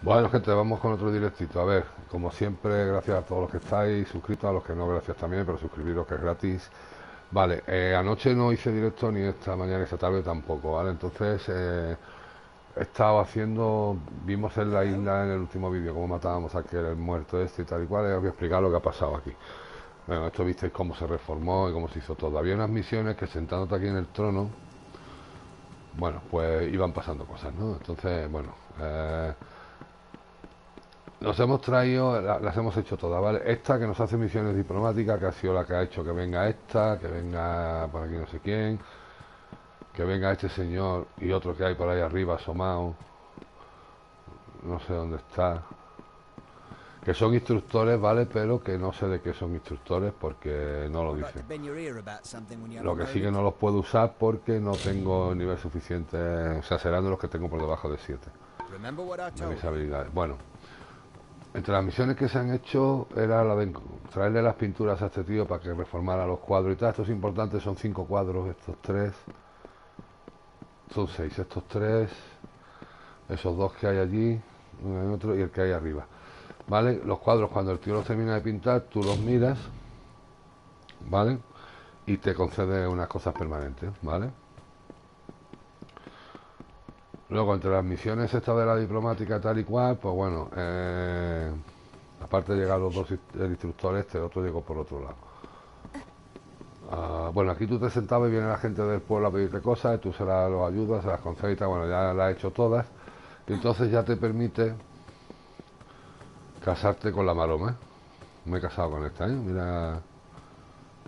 Bueno, gente, vamos con otro directito. A ver, como siempre, gracias a todos los que estáis suscritos, a los que no, gracias también, pero suscribiros que es gratis. Vale, anoche no hice directo ni esta mañana, esta tarde tampoco, ¿vale? Entonces, he estado haciendo, vimos en la isla en el último vídeo cómo matábamos a aquel muerto este y tal y cual, y os voy a explicar lo que ha pasado aquí. Bueno, esto visteis cómo se reformó y cómo se hizo todo. Había unas misiones que sentándote aquí en el trono, bueno, pues iban pasando cosas, ¿no? Entonces, bueno, nos hemos traído, las hemos hecho todas, ¿vale? Esta que nos hace misiones diplomáticas, que ha sido la que ha hecho que venga esta, que venga por aquí no sé quién, que venga este señor y otro que hay por ahí arriba asomado, no sé dónde está, que son instructores, ¿vale? Pero que no sé de qué son instructores porque no lo dicen. Lo que sí que no los puedo usar porque no tengo nivel suficiente, o sea, serán de los que tengo por debajo de 7 de mis habilidades. Bueno, entre las misiones que se han hecho era la de traerle las pinturas a este tío para que reformara los cuadros y tal. Esto es importante, son 5 cuadros, estos 3. Son 6, estos 3, esos 2 que hay allí, uno en otro y el que hay arriba. ¿Vale? Los cuadros cuando el tío los termina de pintar, tú los miras, ¿vale? Y te concede unas cosas permanentes, ¿vale? Luego, entre las misiones esta de la diplomática tal y cual, pues bueno, aparte de llegar los dos, el instructor este, el otro llegó por otro lado. Bueno, aquí tú te sentabas y viene la gente del pueblo a pedirte cosas, y tú se las los ayudas, se las concedes y tal, bueno, ya las has hecho todas, y entonces ya te permite casarte con la maroma. Me he casado con esta, ¿eh? Mira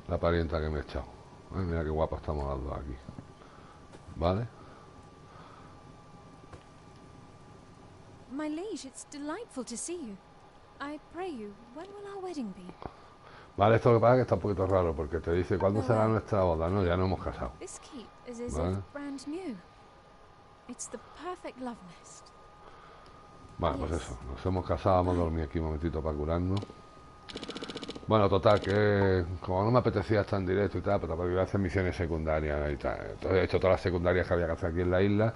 la parienta que me he echado. Mira qué guapa estamos las dos aquí. ¿Vale? My liege, it's delightful to see you. I pray you, when will our wedding be? Vale, esto lo que pasa es que está un poquito raro porque te dice cuándo será Well, nuestra boda, ¿no? Ya no hemos casado. this keep is as if ¿Vale? brand new. It's the perfect love nest. Vale, pues Yes. eso, nos hemos casado, vamos a dormir aquí un momentito para curarnos. Bueno, total, que como no me apetecía estar en directo y tal, pero para hacer misiones secundarias y tal. Entonces he hecho todas las secundarias que había que hacer aquí en la isla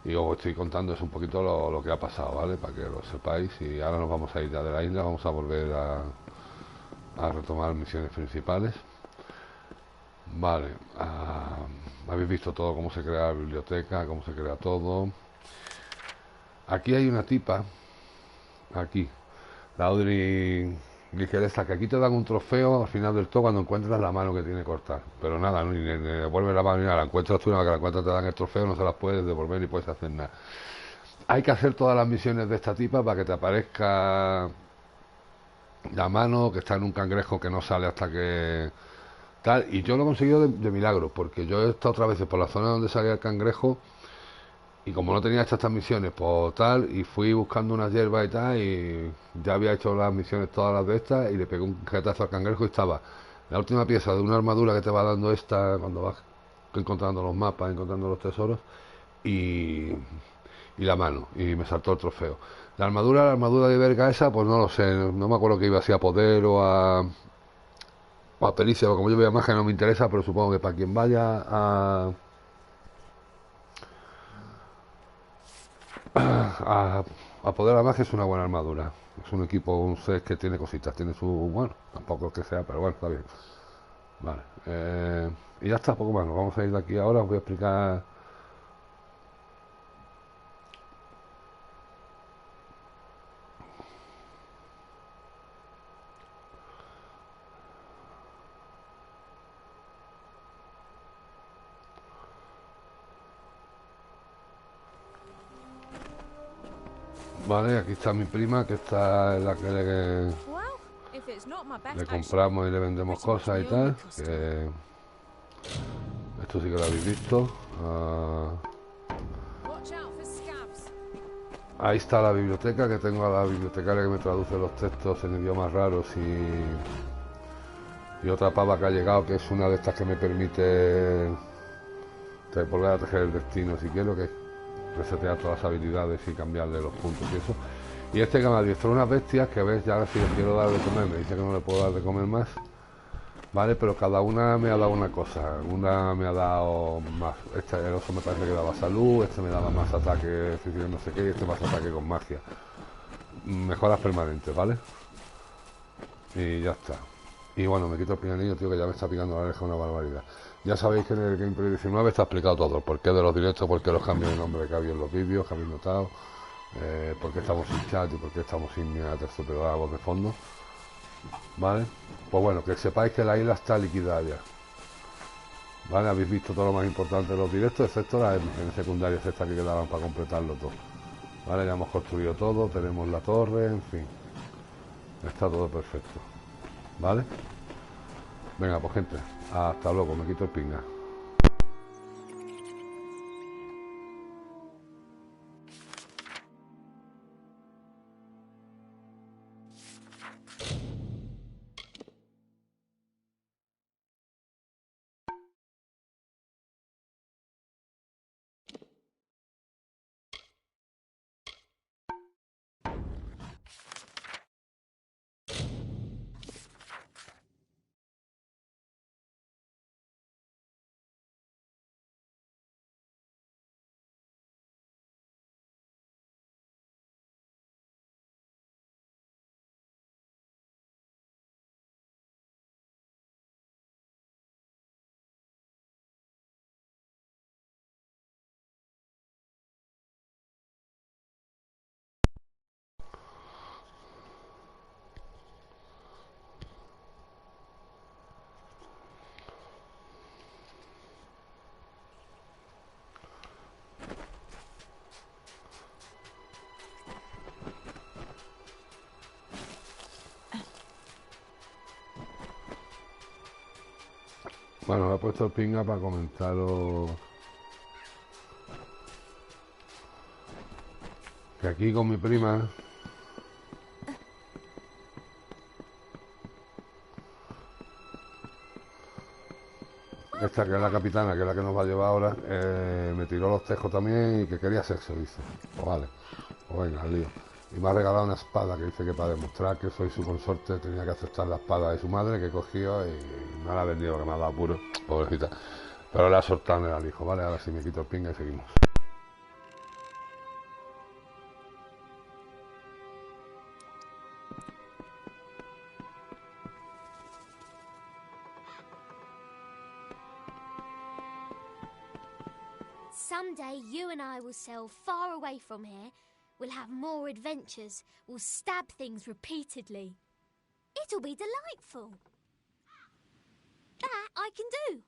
y os estoy contando es un poquito lo que ha pasado, ¿vale? Para que lo sepáis y ahora nos vamos a ir ya de la isla, vamos a volver a retomar misiones principales. Vale, habéis visto todo, cómo se crea la biblioteca, cómo se crea todo. Aquí hay una tipa, aquí, la Audrey ligereza, que aquí te dan un trofeo al final del todo cuando encuentras la mano que tiene que cortar. Pero nada, ni devuelve la mano ni nada, la encuentras tú, nada que la encuentras te dan el trofeo, no se las puedes devolver ni puedes hacer nada. Hay que hacer todas las misiones de esta tipa para que te aparezca la mano que está en un cangrejo que no sale hasta que tal. Y yo lo he conseguido de milagro, porque yo he estado otras veces por la zona donde salía el cangrejo y como no tenía estas misiones, pues tal, y fui buscando unas hierbas y tal, y ya había hecho las misiones todas las de estas, y le pegué un jetazo al cangrejo y estaba la última pieza de una armadura que te va dando esta cuando vas encontrando los mapas, encontrando los tesoros, y, y la mano, y me saltó el trofeo. La armadura de verga esa, pues no lo sé, no me acuerdo que iba así a poder o a pericia, o como yo veo magia no me interesa, pero supongo que para quien vaya a, a poder la magia es una buena armadura. Es un equipo, un set que tiene cositas, tiene su... Bueno, tampoco es que sea, pero bueno, está bien. Vale. Y ya está, poco más. Nos vamos a ir de aquí ahora. Os voy a explicar... Vale, aquí está mi prima, que está en la que Well, if it's not my le best, actually, compramos y le vendemos pretty much cosas y my only tal. customer. Que esto sí que lo habéis visto. Watch out for scabs. Ahí está la biblioteca, que tengo a la bibliotecaria que me traduce los textos en idiomas raros y otra pava que ha llegado, que es una de estas que me permite volver a tejer el destino si quiero, que es resetear todas las habilidades y cambiarle los puntos y eso. Y este que me adiestró unas bestias que ves, ya si les quiero dar de comer, me dice que no le puedo dar de comer más, ¿vale? Pero cada una me ha dado una cosa. Una me ha dado más, el oso me parece que daba salud, este me daba más ataque físico no sé qué, y este más ataque con magia. mejoras permanentes, ¿vale? Y ya está. Y bueno, me quito el pinganillo, tío, que ya me está picando la oreja una barbaridad. Ya sabéis que en el gameplay 19 está explicado todo, el porqué de los directos, por qué los cambios de nombre que había en los vídeos, que habéis notado, por qué estamos sin chat y por qué estamos sin tercera voz de fondo, ¿vale? Pues bueno, que sepáis que la isla está liquidada ya, ¿vale? Habéis visto todo lo más importante de los directos, excepto las en secundarias estas que quedaban para completarlo todo, ¿vale? Ya hemos construido todo, tenemos la torre, en fin, está todo perfecto, ¿vale? Venga, pues gente, hasta luego, me quito el pinga. Bueno, me he puesto el pinga para comentaros que aquí con mi prima, esta que es la capitana, que es la que nos va a llevar ahora, me tiró los tejos también y que quería sexo, dice. Pues vale, pues venga, al lío. Y me ha regalado una espada que dice que para demostrar que soy su consorte tenía que aceptar la espada de su madre, que he cogido y no la ha vendido, que me ha dado apuro, pobrecita. Pero le ha soltado en el hijo, ¿vale? Ahora sí me quito el pinga y seguimos. Someday you and I will sail far away from here. We'll have more adventures. We'll stab things repeatedly. It'll be delightful. That I can do.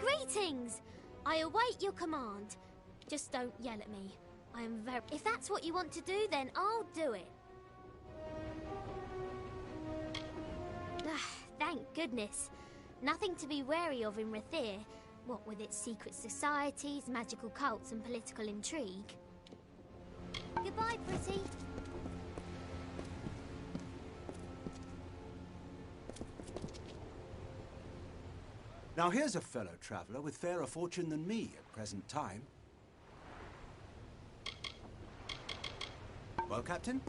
Greetings! I await your command. Just don't yell at me. I am very... If that's what you want to do, then I'll do it. Thank goodness. Nothing to be wary of in Rathir, what with its secret societies, magical cults and political intrigue. Goodbye, pretty. Now here's a fellow traveller with fairer fortune than me at present time. Well, Captain?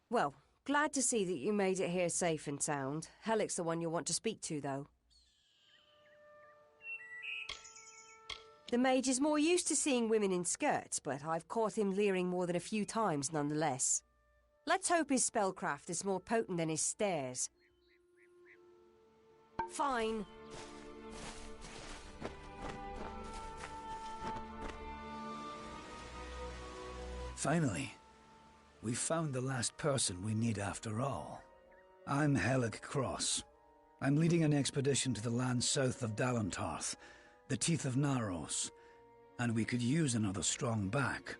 Well, glad to see that you made it here safe and sound. Helic's the one you'll want to speak to, though. The mage is more used to seeing women in skirts, but I've caught him leering more than a few times nonetheless. Let's hope his spellcraft is more potent than his stares. Fine. Finally, we found the last person we need after all. I'm Helig Cross. I'm leading an expedition to the land south of Dalantarth, the Teeth of Narrows, and we could use another strong back.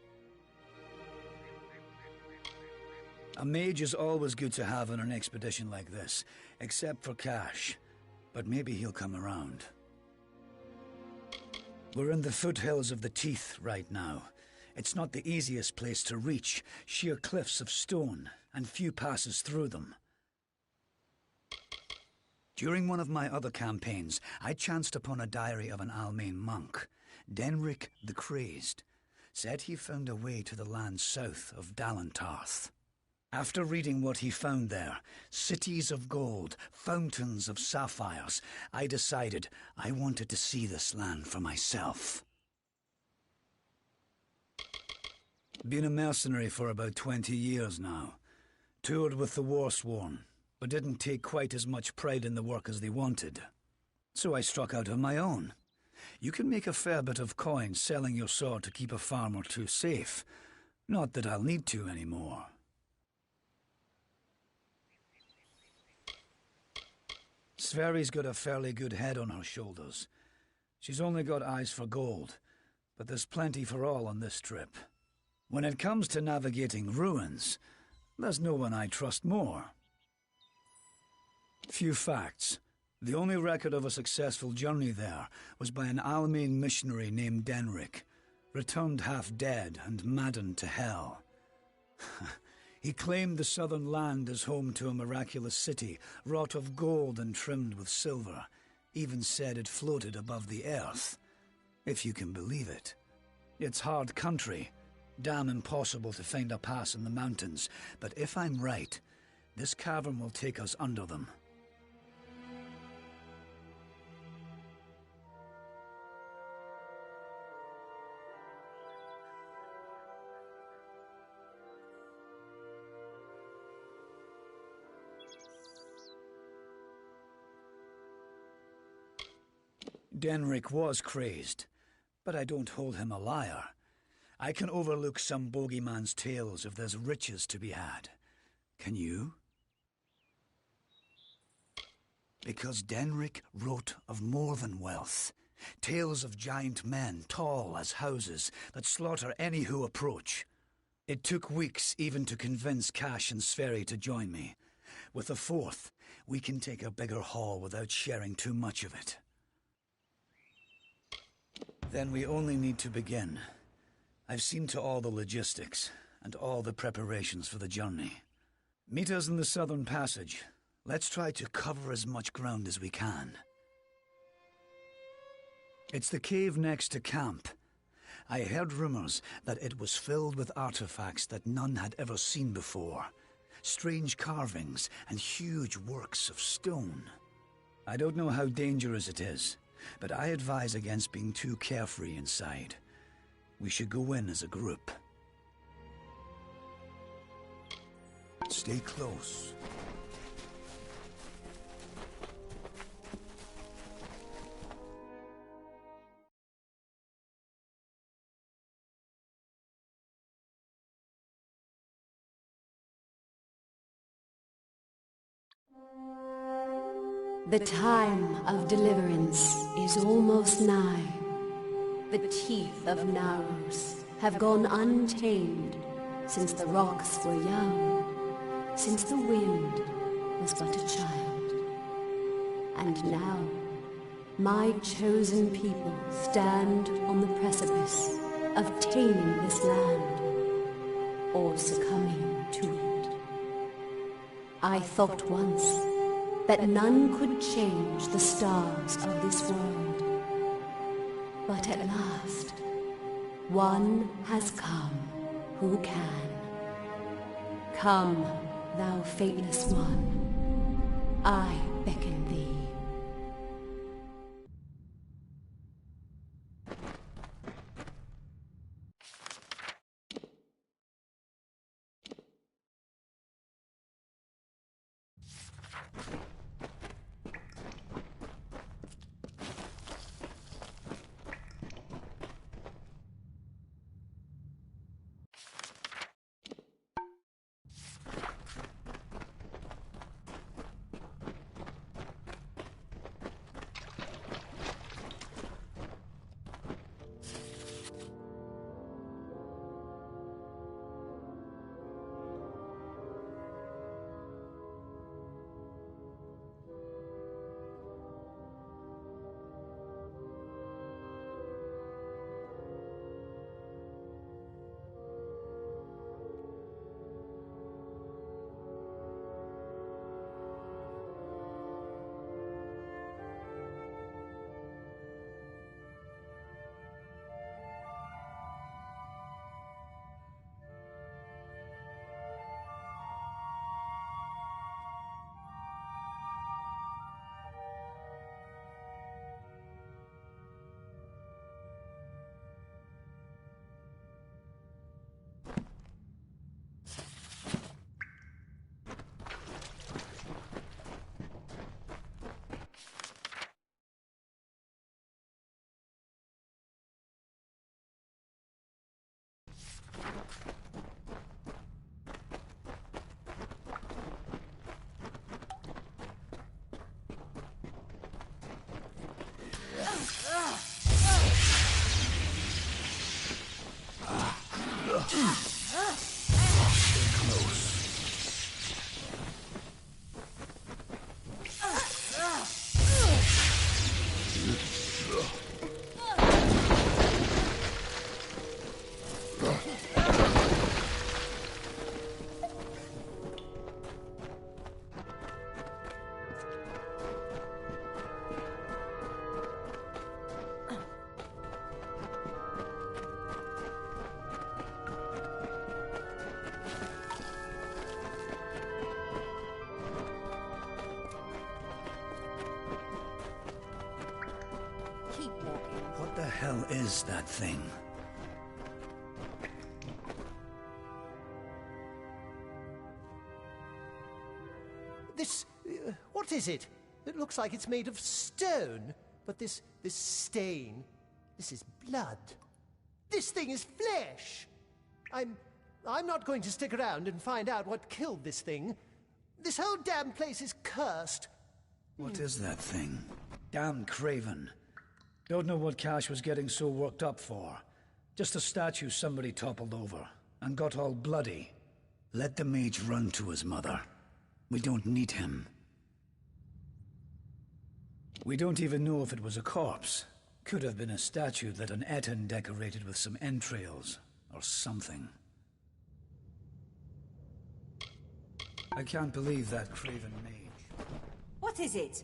A mage is always good to have on an expedition like this, except for Cash, but maybe he'll come around. We're in the foothills of the Teeth right now. It's not the easiest place to reach, sheer cliffs of stone, and few passes through them. During one of my other campaigns, I chanced upon a diary of an Almain monk, Denric the Crazed. Said he found a way to the land south of Dalantarth. After reading what he found there, cities of gold, fountains of sapphires, I decided I wanted to see this land for myself. Been a mercenary for about 20 years now. Toured with the Warsworn, but didn't take quite as much pride in the work as they wanted. So I struck out on my own. You can make a fair bit of coin selling your sword to keep a farm or two safe. Not that I'll need to anymore. Sverri's got a fairly good head on her shoulders. She's only got eyes for gold, but there's plenty for all on this trip. When it comes to navigating ruins, there's no one I trust more. Few facts. The only record of a successful journey there was by an Almain missionary named Denric, returned half dead and maddened to hell. He claimed the southern land as home to a miraculous city, wrought of gold and trimmed with silver. Even said it floated above the earth. If you can believe it. It's hard country. Damn impossible to find a pass in the mountains. But if I'm right, this cavern will take us under them. Denrick was crazed, but I don't hold him a liar. I can overlook some bogeyman's tales if there's riches to be had. Can you? Because Denrick wrote of more than wealth. Tales of giant men, tall as houses, that slaughter any who approach. It took weeks even to convince Cash and Sverri to join me. With the fourth, we can take a bigger haul without sharing too much of it. Then we only need to begin. I've seen to all the logistics, and all the preparations for the journey. Meet us in the Southern Passage. Let's try to cover as much ground as we can. It's the cave next to camp. I heard rumors that it was filled with artifacts that none had ever seen before. Strange carvings and huge works of stone. I don't know how dangerous it is, but I advise against being too carefree inside. We should go in as a group. Stay close. The time of deliverance is almost nigh. The teeth of Naros have gone untamed since the rocks were young, since the wind was but a child. And now, my chosen people stand on the precipice of taming this land, or succumbing to it. I thought once that none could change the stars of this world. But at last, one has come who can. Come, thou fateless one, I beckon thee. What the hell is that thing? This... what is it? It looks like it's made of stone. But this stain, this is blood. This thing is flesh! I'm not going to stick around and find out what killed this thing. This whole damn place is cursed. What is that thing? Damn craven. Don't know what Cash was getting so worked up for. Just a statue somebody toppled over and got all bloody. Let the mage run to his mother. We don't need him. We don't even know if it was a corpse. Could have been a statue that an Etten decorated with some entrails or something. I can't believe that craven mage. What is it?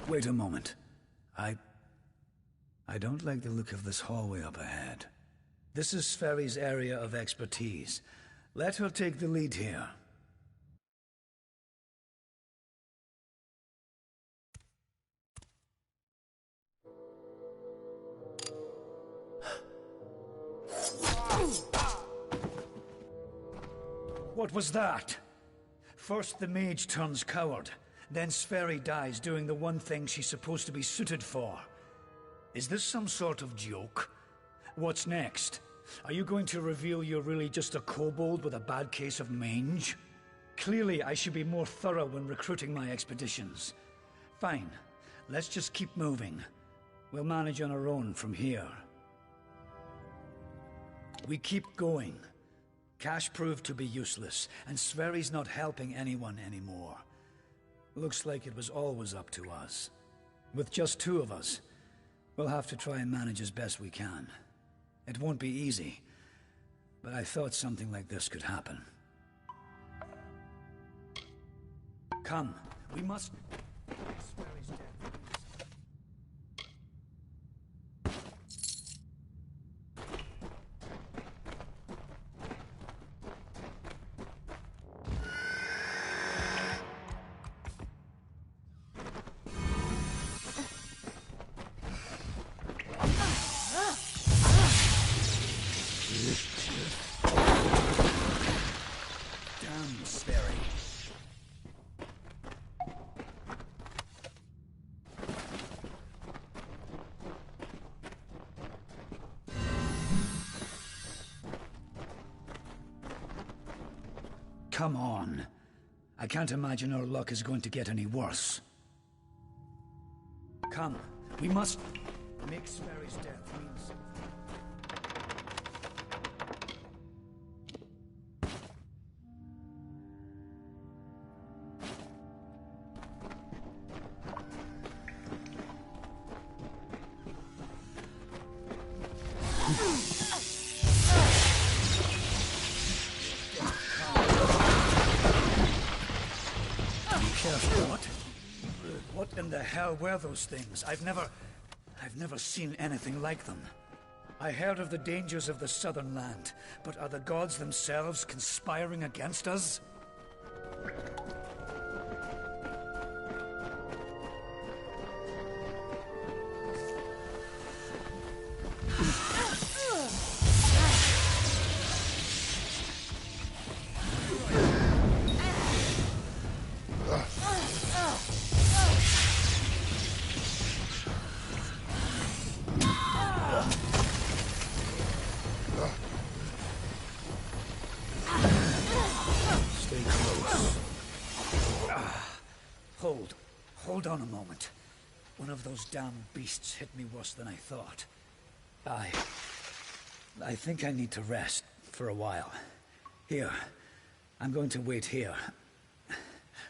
Wait a moment. I don't like the look of this hallway up ahead. This is Sverri's area of expertise. Let her take the lead here. What was that? First the mage turns coward. Then Sverri dies doing the one thing she's supposed to be suited for. Is this some sort of joke? What's next? Are you going to reveal you're really just a kobold with a bad case of mange? Clearly, I should be more thorough when recruiting my expeditions. Fine. Let's just keep moving. We'll manage on our own from here. We keep going. Cash proved to be useless, and Sverri's not helping anyone anymore. Looks like it was always up to us. With just two of us, we'll have to try and manage as best we can. It won't be easy, but I thought something like this could happen. Come, we must... Sverri's dead. Come on. I can't imagine our luck is going to get any worse. Come, we must make Sverri's death mean something. What in the hell were those things? I've never seen anything like them. I heard of the dangers of the southern land, but are the gods themselves conspiring against us? Stay close. hold on a moment. One of those damn beasts hit me worse than I thought. I think I need to rest for a while. Here, I'm going to wait here.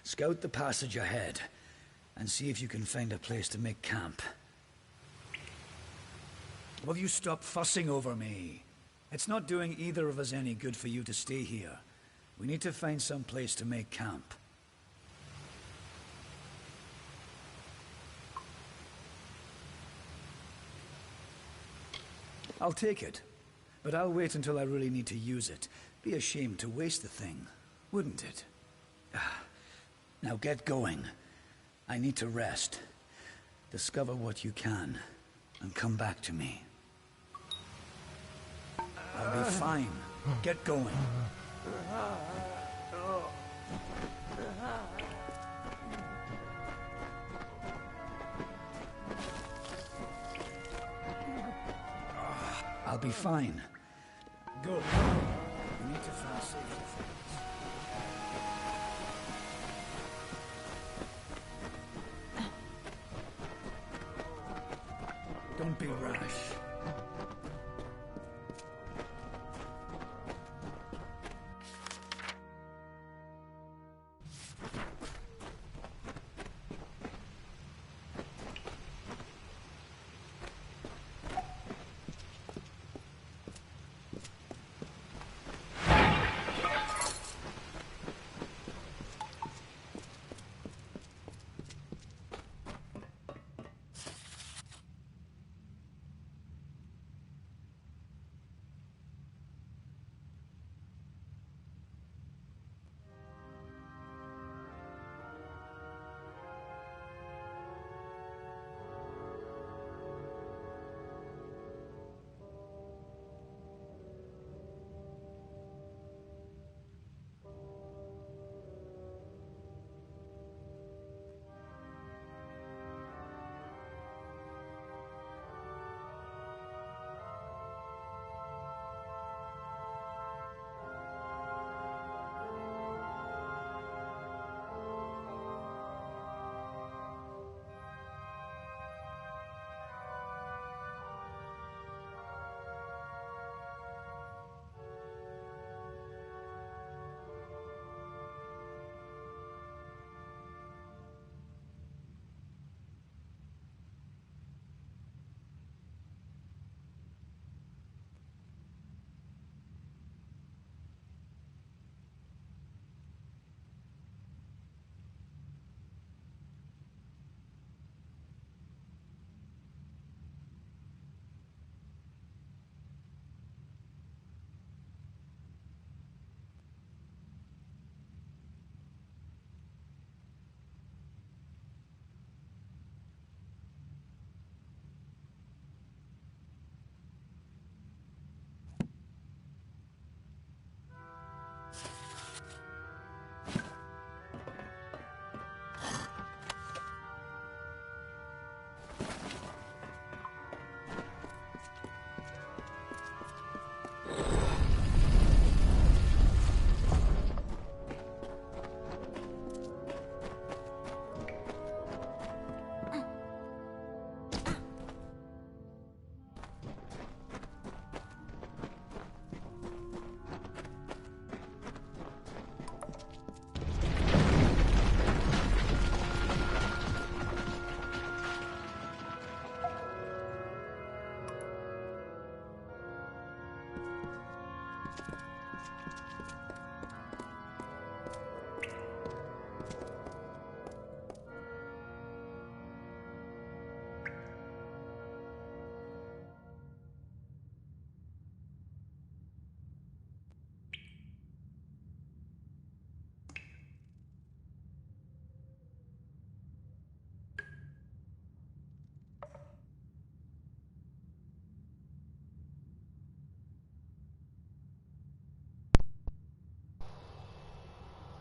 Scout the passage ahead, and see if you can find a place to make camp. Will you stop fussing over me? It's not doing either of us any good for you to stay here. We need to find some place to make camp. I'll take it, but I'll wait until I really need to use it. Be a shame to waste the thing, wouldn't it? Now get going. I need to rest. Discover what you can, and come back to me. I'll be fine. Get going. I'll be fine. Good. We need to find safety things. Don't be rash.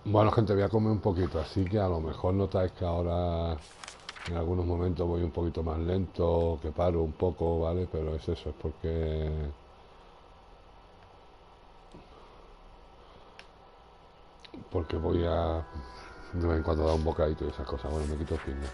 Bueno, gente, voy a comer un poquito, así que a lo mejor notáis que ahora en algunos momentos voy un poquito más lento, que paro un poco, ¿vale? Pero es eso, es porque voy a de vez en cuando dar un bocadito y esas cosas. Bueno, me quito el fin, ¿no?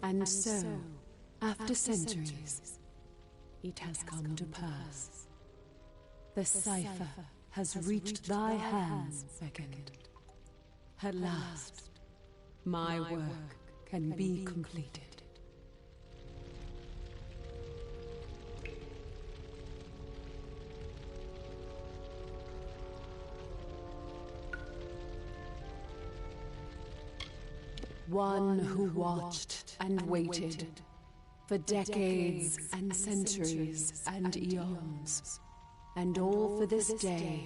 And so, after centuries, it has come to pass. The cipher has reached thy hands, Beckett. At last, my work can be completed. One who watched and waited for decades and centuries and eons, and all for this day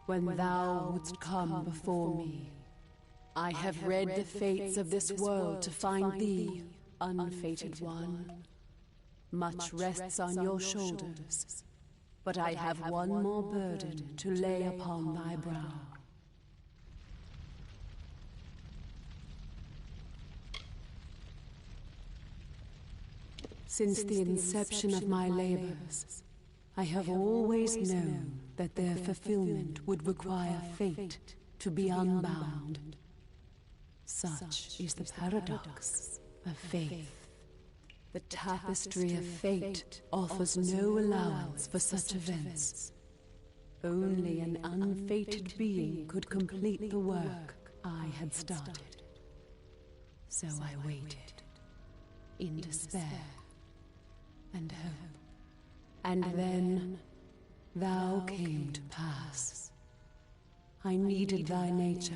when thou wouldst come before me. I have read the fates of this world to find thee, unfated one. Much rests on your shoulders, but I have one more burden to lay upon thy brow. Since the inception of my labors, I have always known that their fulfillment would require fate to be unbound. Such is the paradox of faith. The tapestry of fate offers no allowance for such events. Only an unfated being could complete the work I had started. So I waited, in despair and hope. And then thou came to pass. I needed thy nature,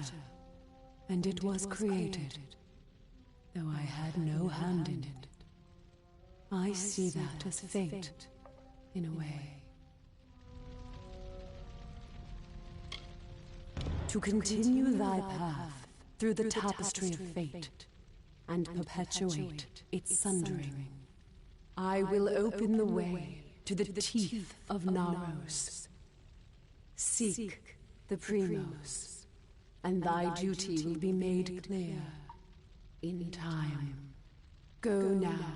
and it was created, though I had no hand in it. I see that as fate, in a way. To continue thy path through the tapestry of fate, and perpetuate its sundering, I will open the way to the teeth of Naros. Seek the Primos, and thy duty will be made clear in time. Go now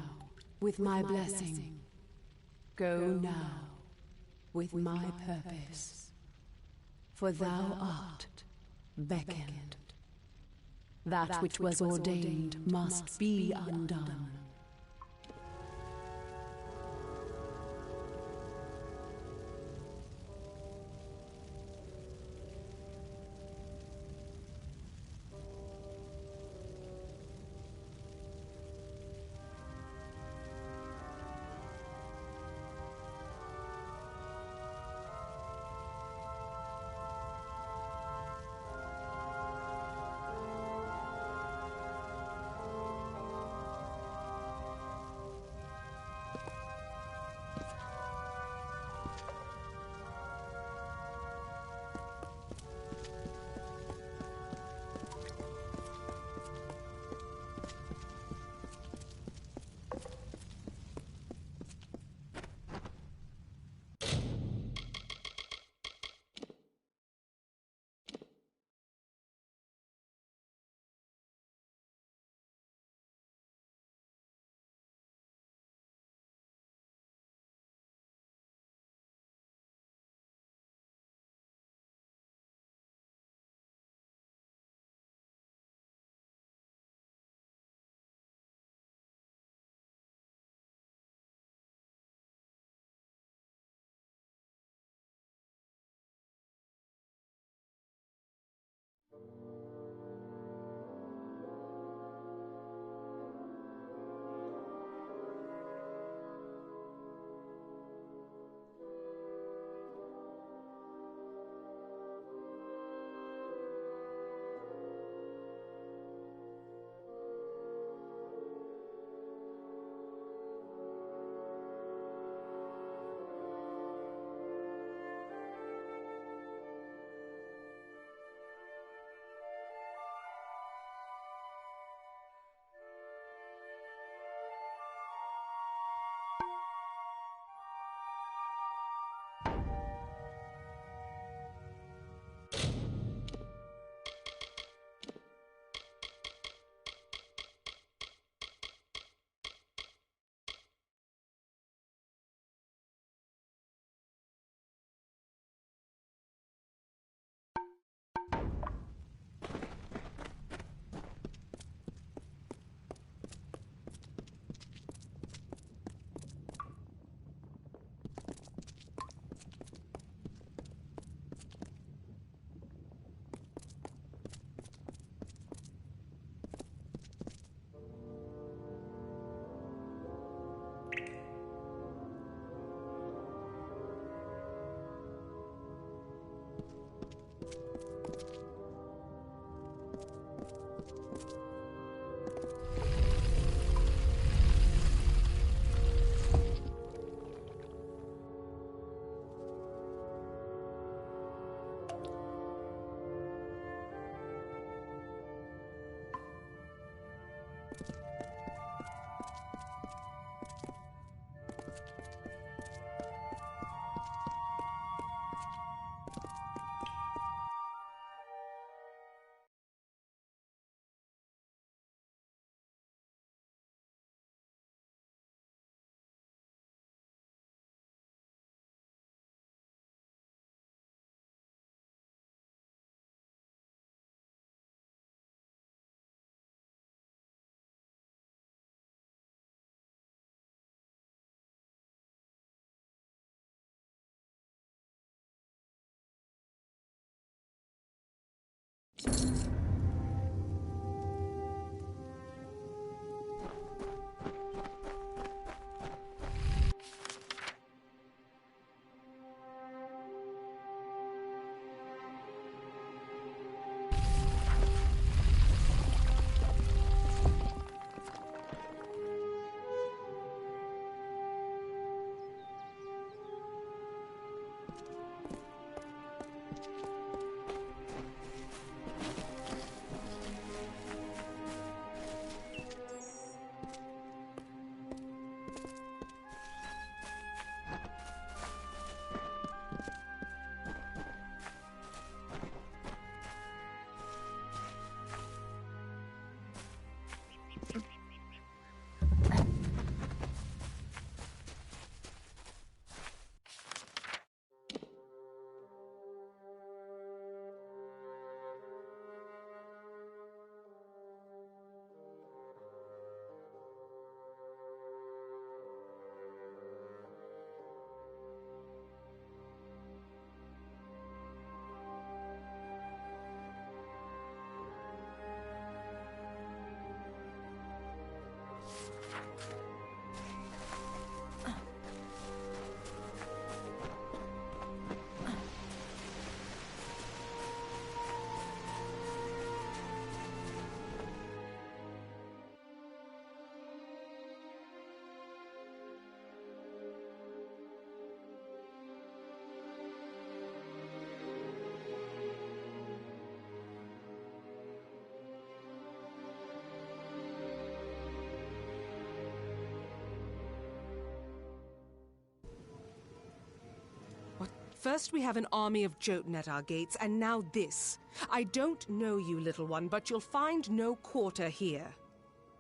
with my blessing. Go now with my purpose. For thou art beckoned. That which was ordained must be undone. First we have an army of Jotun at our gates, and now this. I don't know you, little one, but you'll find no quarter here.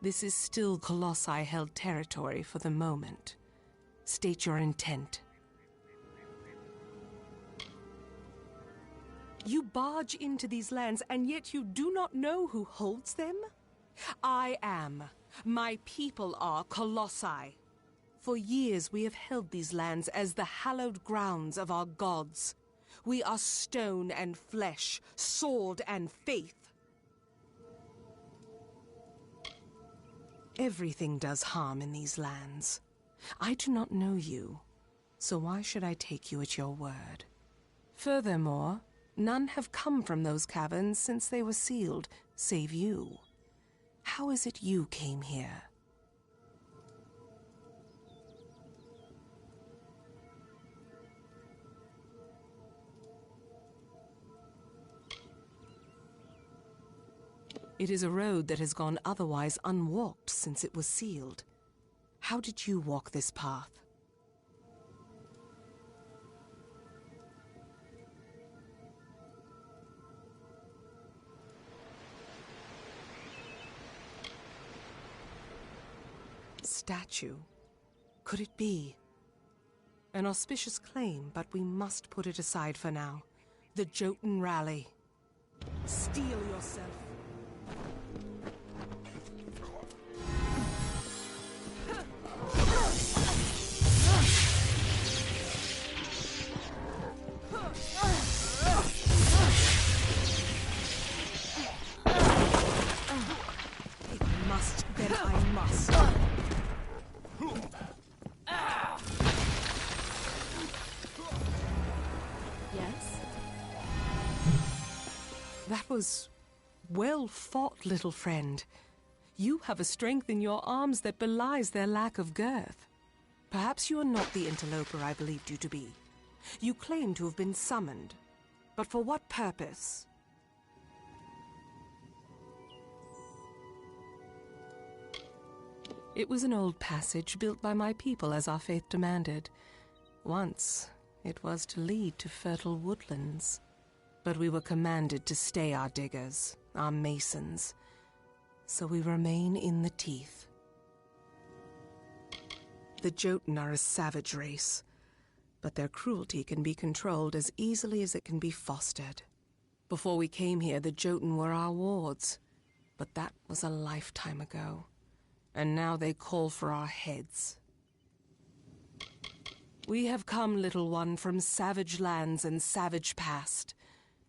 This is still Colossi-held territory for the moment. State your intent. You barge into these lands, and yet you do not know who holds them? I am. My people are Colossi. For years we have held these lands as the hallowed grounds of our gods. We are stone and flesh, sword and faith. Everything does harm in these lands. I do not know you, so why should I take you at your word? Furthermore, none have come from those caverns since they were sealed, save you. How is it you came here? It is a road that has gone otherwise unwalked since it was sealed. How did you walk this path? Statue. Could it be? An auspicious claim, but we must put it aside for now. The Jotun rally. Steel yourself. That was well fought, little friend. You have a strength in your arms that belies their lack of girth. Perhaps you are not the interloper I believed you to be. You claim to have been summoned, but for what purpose? It was an old passage built by my people as our faith demanded. Once, it was to lead to fertile woodlands. But we were commanded to stay our diggers, our masons. So we remain in the teeth. The Jotun are a savage race, but their cruelty can be controlled as easily as it can be fostered. Before we came here, the Jotun were our wards, but that was a lifetime ago. And now they call for our heads. We have come, little one, from savage lands and savage past.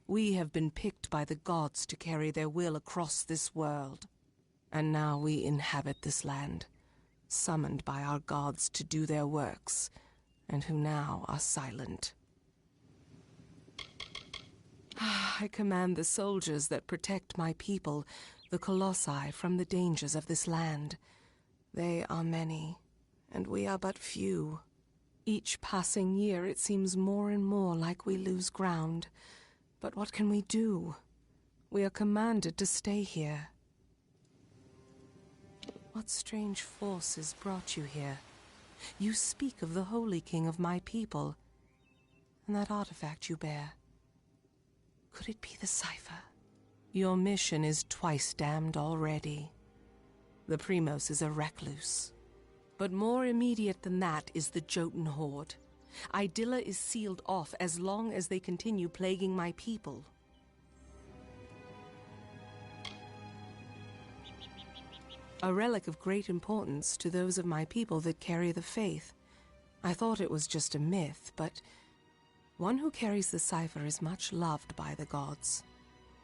We have been picked by the gods to carry their will across this world. And now we inhabit this land, summoned by our gods to do their works, and who now are silent. I command the soldiers that protect my people, the Colossi, from the dangers of this land. They are many, and we are but few. Each passing year it seems more and more like we lose ground. But what can we do? We are commanded to stay here. What strange forces brought you here? You speak of the Holy King of my people, and that artifact you bear. Could it be the cipher? Your mission is twice damned already. The Primos is a recluse. But more immediate than that is the Jotun horde. Idylla is sealed off as long as they continue plaguing my people. A relic of great importance to those of my people that carry the faith. I thought it was just a myth, but one who carries the cipher is much loved by the gods.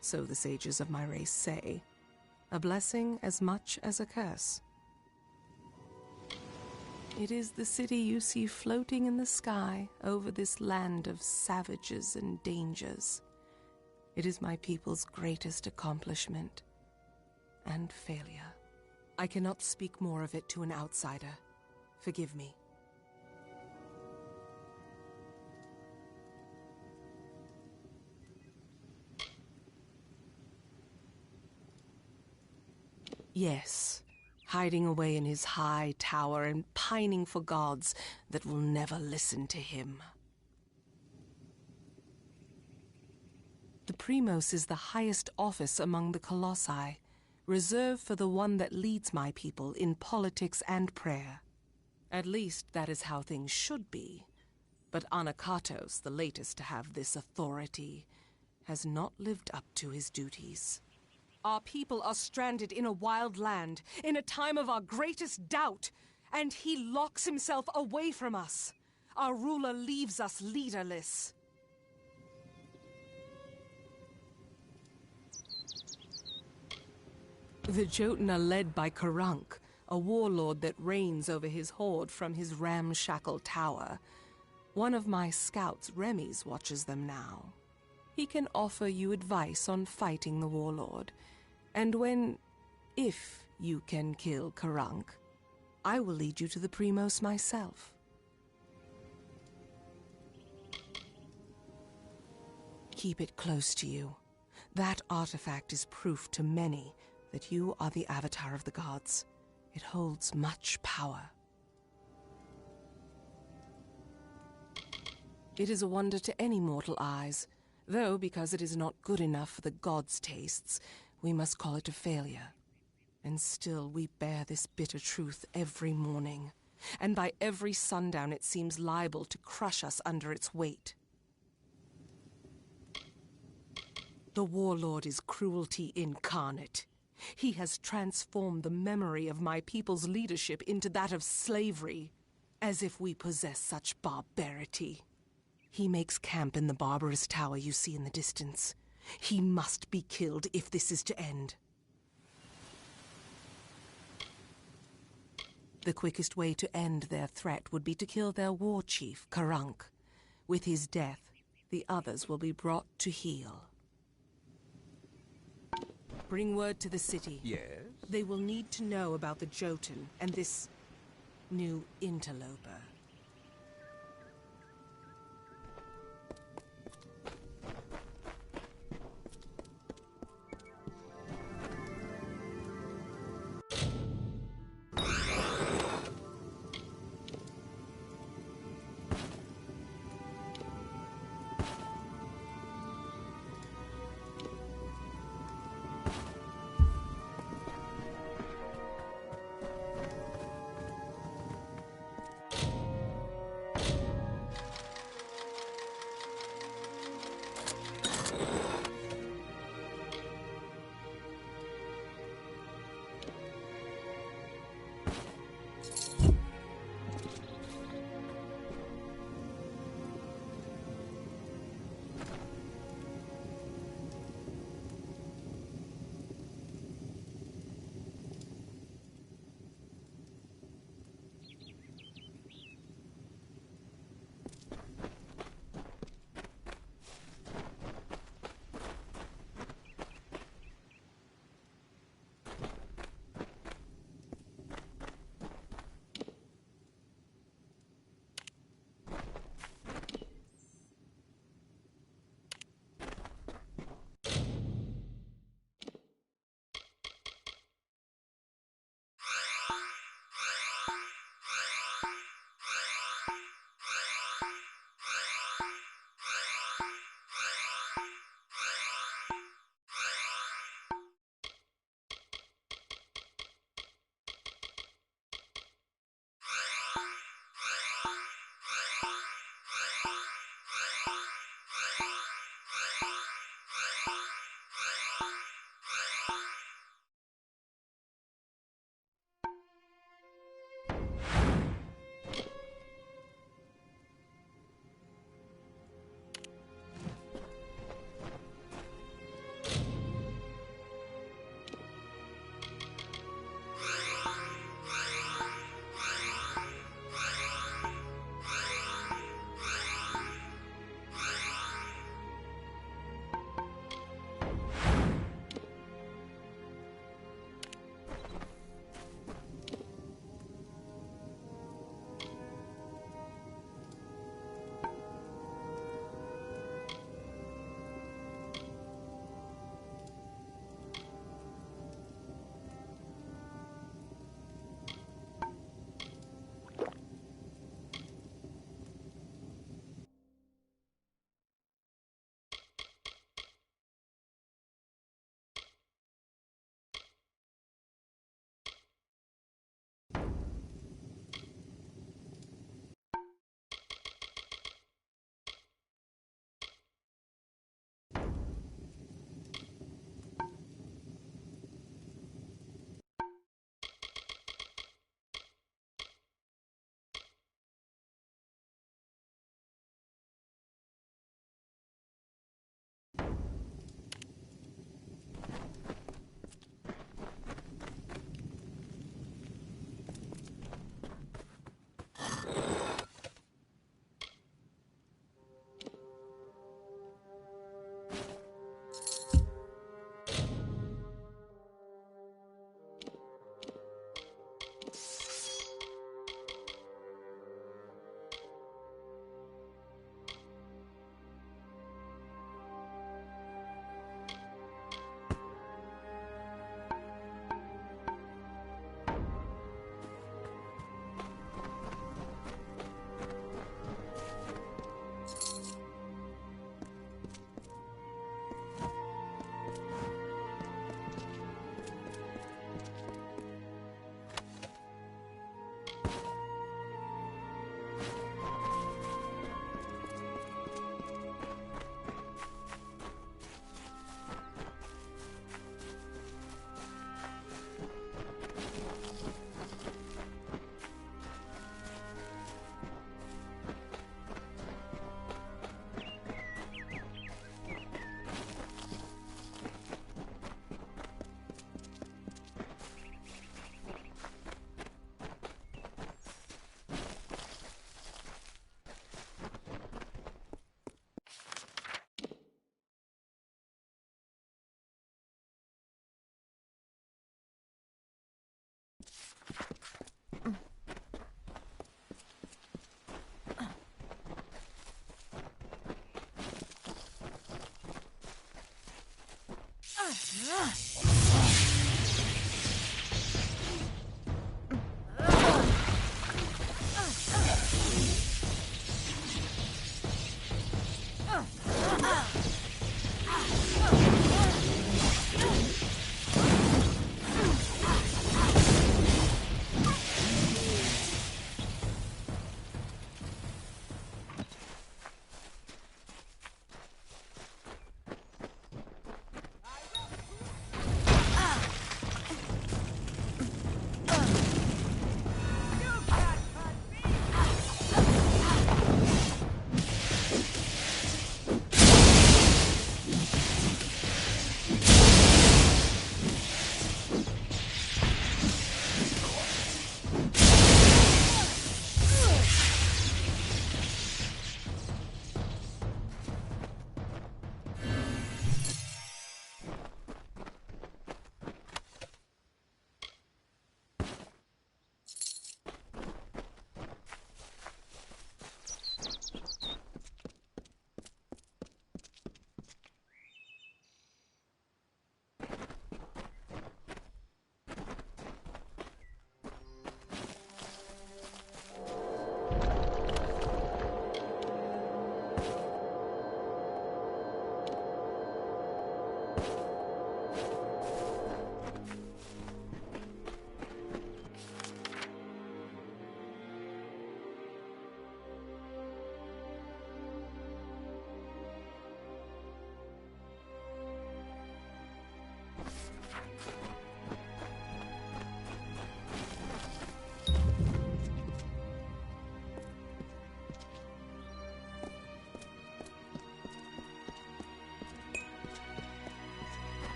So the sages of my race say. A blessing as much as a curse. It is the city you see floating in the sky over this land of savages and dangers. It is my people's greatest accomplishment and failure. I cannot speak more of it to an outsider. Forgive me. Yes. Hiding away in his high tower and pining for gods that will never listen to him. The Primos is the highest office among the Colossi, reserved for the one that leads my people in politics and prayer. At least that is how things should be. But Anakatos, the latest to have this authority, has not lived up to his duties. Our people are stranded in a wild land, in a time of our greatest doubt, and he locks himself away from us. Our ruler leaves us leaderless. The Jotun are led by Karunk, a warlord that reigns over his horde from his ramshackle tower. One of my scouts, Remy's, watches them now. He can offer you advice on fighting the warlord. And if you can kill Karunk, I will lead you to the Primos myself. Keep it close to you. That artifact is proof to many that you are the avatar of the gods. It holds much power. It is a wonder to any mortal eyes, though because it is not good enough for the gods' tastes, we must call it a failure. And still we bear this bitter truth every morning, and by every sundown it seems liable to crush us under its weight. The warlord is cruelty incarnate. He has transformed the memory of my people's leadership into that of slavery, as if we possess such barbarity. He makes camp in the barbarous tower you see in the distance. He must be killed if this is to end. The quickest way to end their threat would be to kill their war chief, Karunk. With his death, the others will be brought to heel. Bring word to the city. Yes? They will need to know about the Jotun and this new interloper.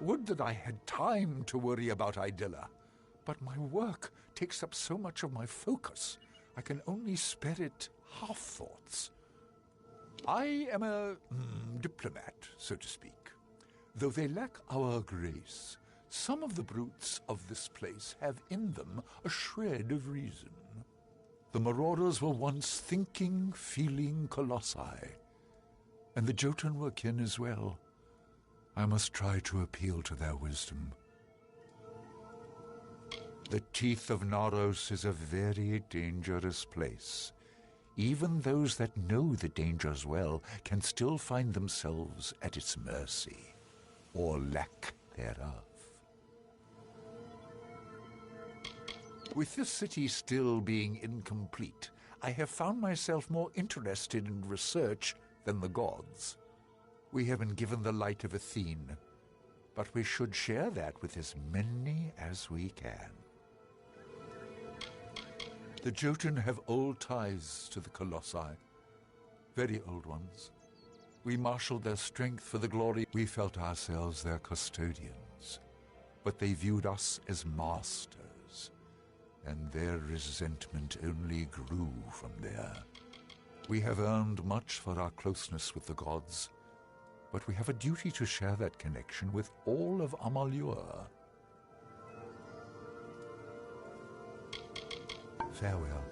Would that I had time to worry about Idylla, but my work takes up so much of my focus, I can only spare it half-thoughts. I am a diplomat, so to speak. Though they lack our grace, some of the brutes of this place have in them a shred of reason. The marauders were once thinking, feeling colossi, and the Jotun were kin as well. I must try to appeal to their wisdom. The teeth of Naros is a very dangerous place. Even those that know the dangers well can still find themselves at its mercy, or lack thereof. With this city still being incomplete, I have found myself more interested in research than the gods. We have been given the light of Athene, but we should share that with as many as we can. The Jotun have old ties to the Colossi, very old ones. We marshaled their strength for the glory. We felt ourselves their custodians, but they viewed us as masters, and their resentment only grew from there. We have earned much for our closeness with the gods, but we have a duty to share that connection with all of Amalur. Farewell.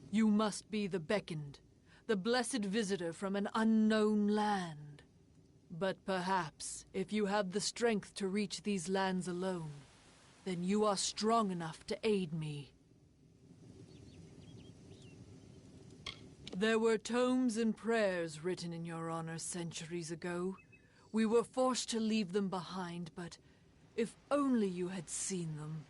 You must be the beckoned, the blessed visitor from an unknown land. But perhaps, if you have the strength to reach these lands alone, then you are strong enough to aid me. There were tomes and prayers written in your honor centuries ago. We were forced to leave them behind, but if only you had seen them.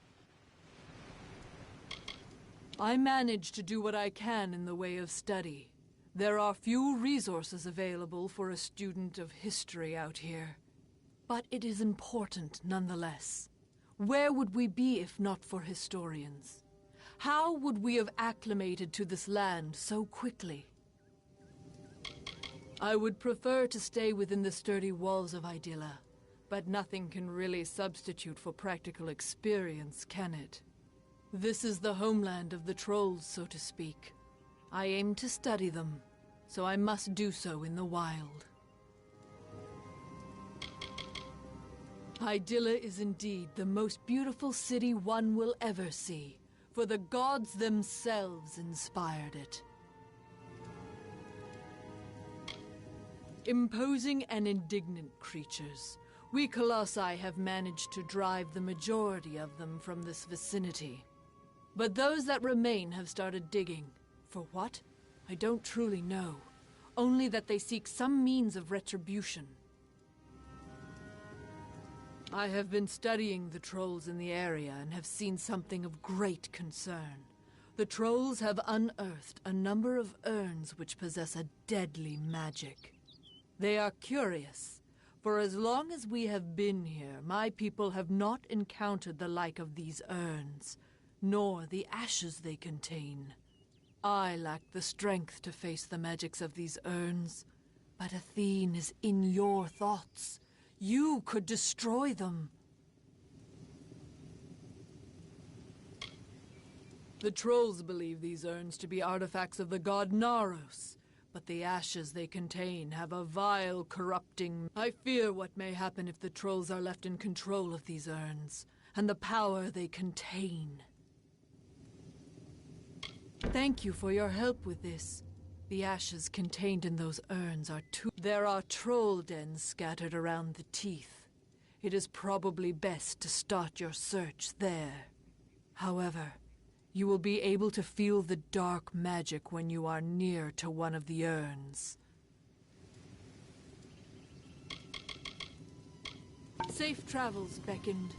I managed to do what I can in the way of study. There are few resources available for a student of history out here. But it is important nonetheless. Where would we be if not for historians? How would we have acclimated to this land so quickly? I would prefer to stay within the sturdy walls of Idylla, but nothing can really substitute for practical experience, can it? This is the homeland of the trolls, so to speak. I aim to study them, so I must do so in the wild. Idylla is indeed the most beautiful city one will ever see, for the gods themselves inspired it. Imposing and indignant creatures, we Colossi have managed to drive the majority of them from this vicinity. But those that remain have started digging. For what? I don't truly know. Only that they seek some means of retribution. I have been studying the trolls in the area and have seen something of great concern. The trolls have unearthed a number of urns which possess a deadly magic. They are curious, for as long as we have been here, my people have not encountered the like of these urns, nor the ashes they contain. I lack the strength to face the magics of these urns, but Athene is in your thoughts. You could destroy them. The trolls believe these urns to be artifacts of the god Naros, but the ashes they contain have a vile, corrupting... I fear what may happen if the trolls are left in control of these urns, and the power they contain. Thank you for your help with this. The ashes contained in those urns are too... There are troll dens scattered around the teeth. It is probably best to start your search there. However, you will be able to feel the dark magic when you are near to one of the urns. Safe travels, beckoned.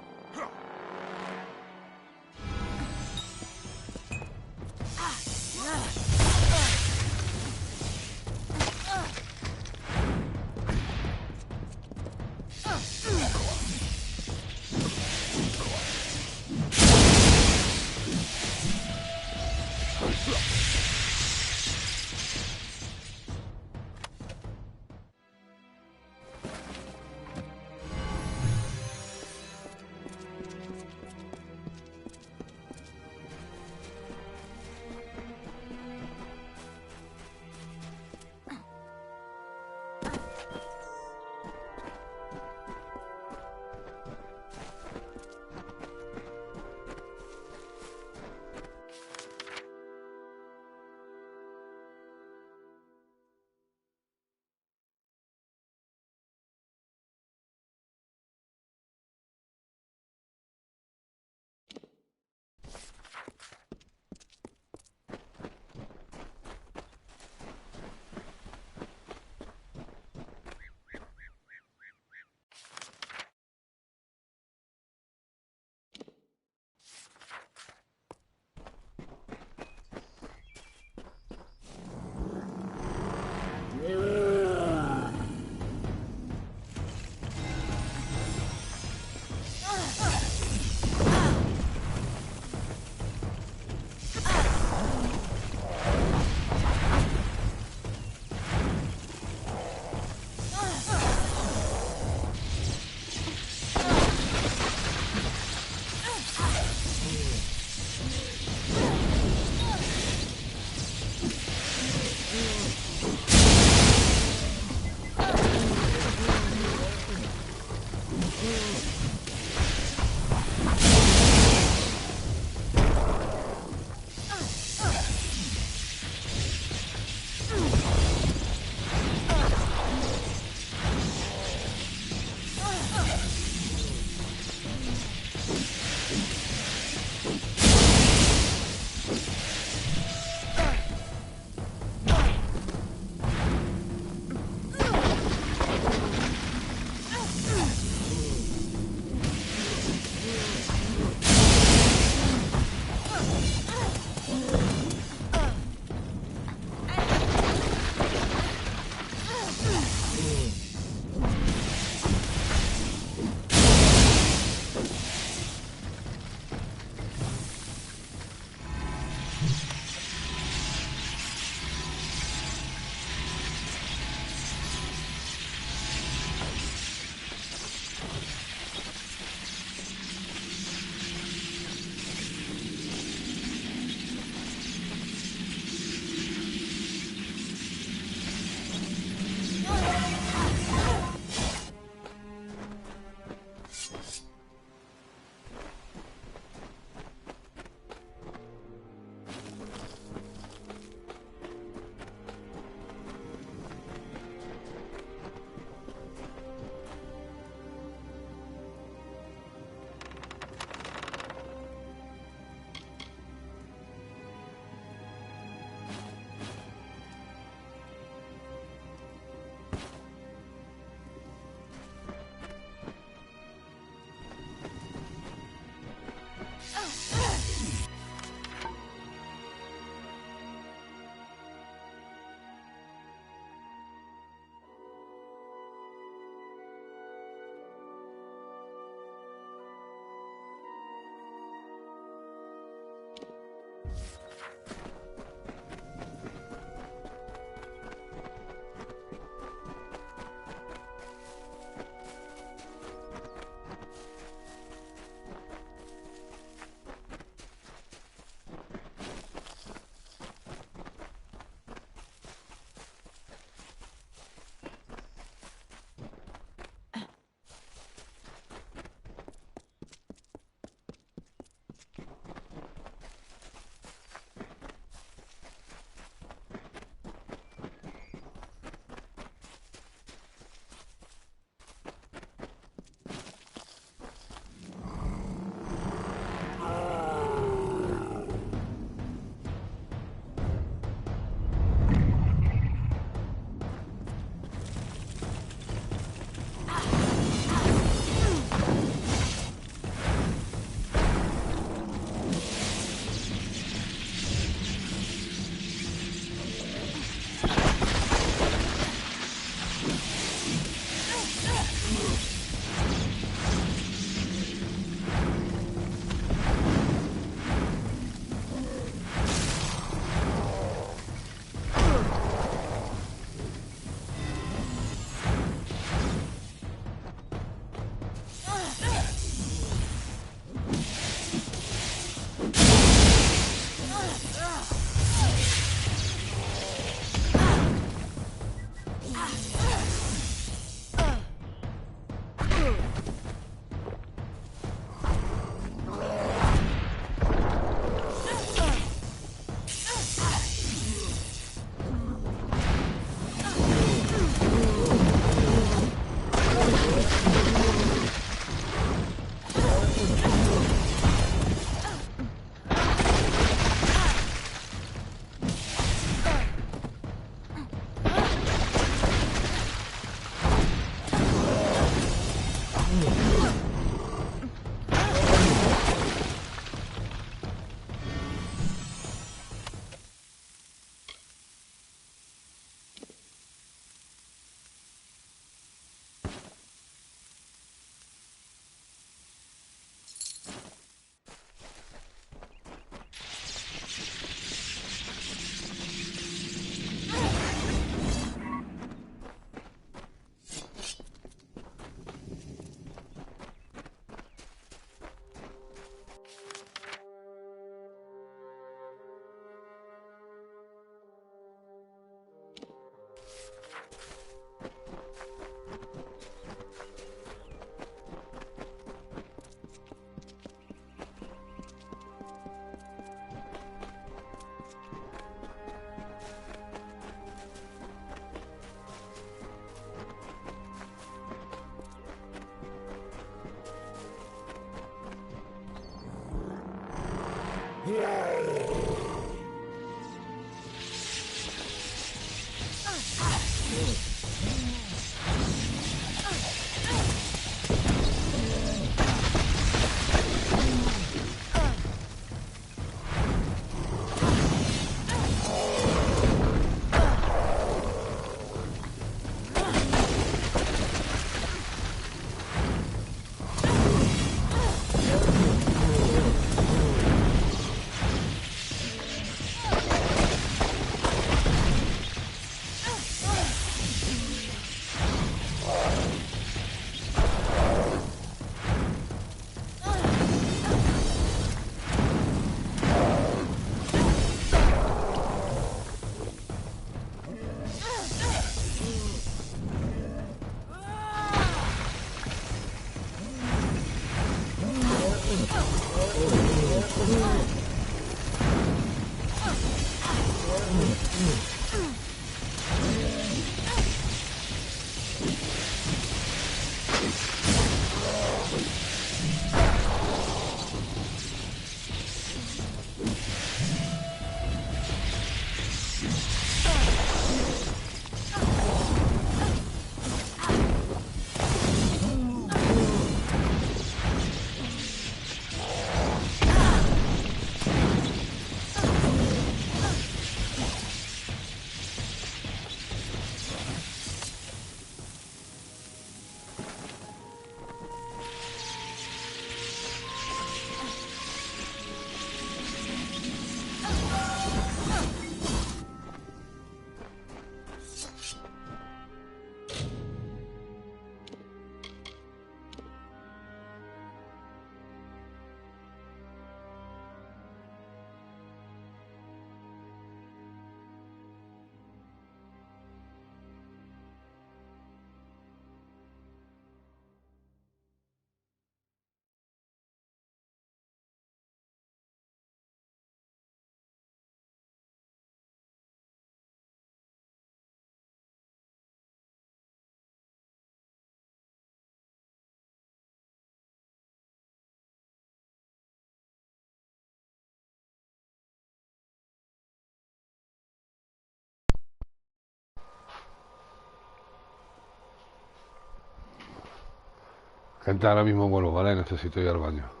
Gente, ahora mismo vuelvo, ¿vale? Necesito ir al baño.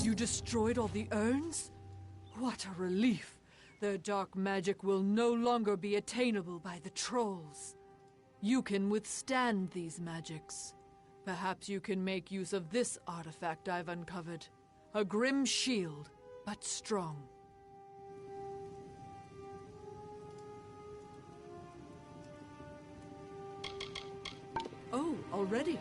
You destroyed all the urns? What a relief! Their dark magic will no longer be attainable by the trolls. You can withstand these magics. Perhaps you can make use of this artifact I've uncovered. A grim shield, but strong. Oh, already?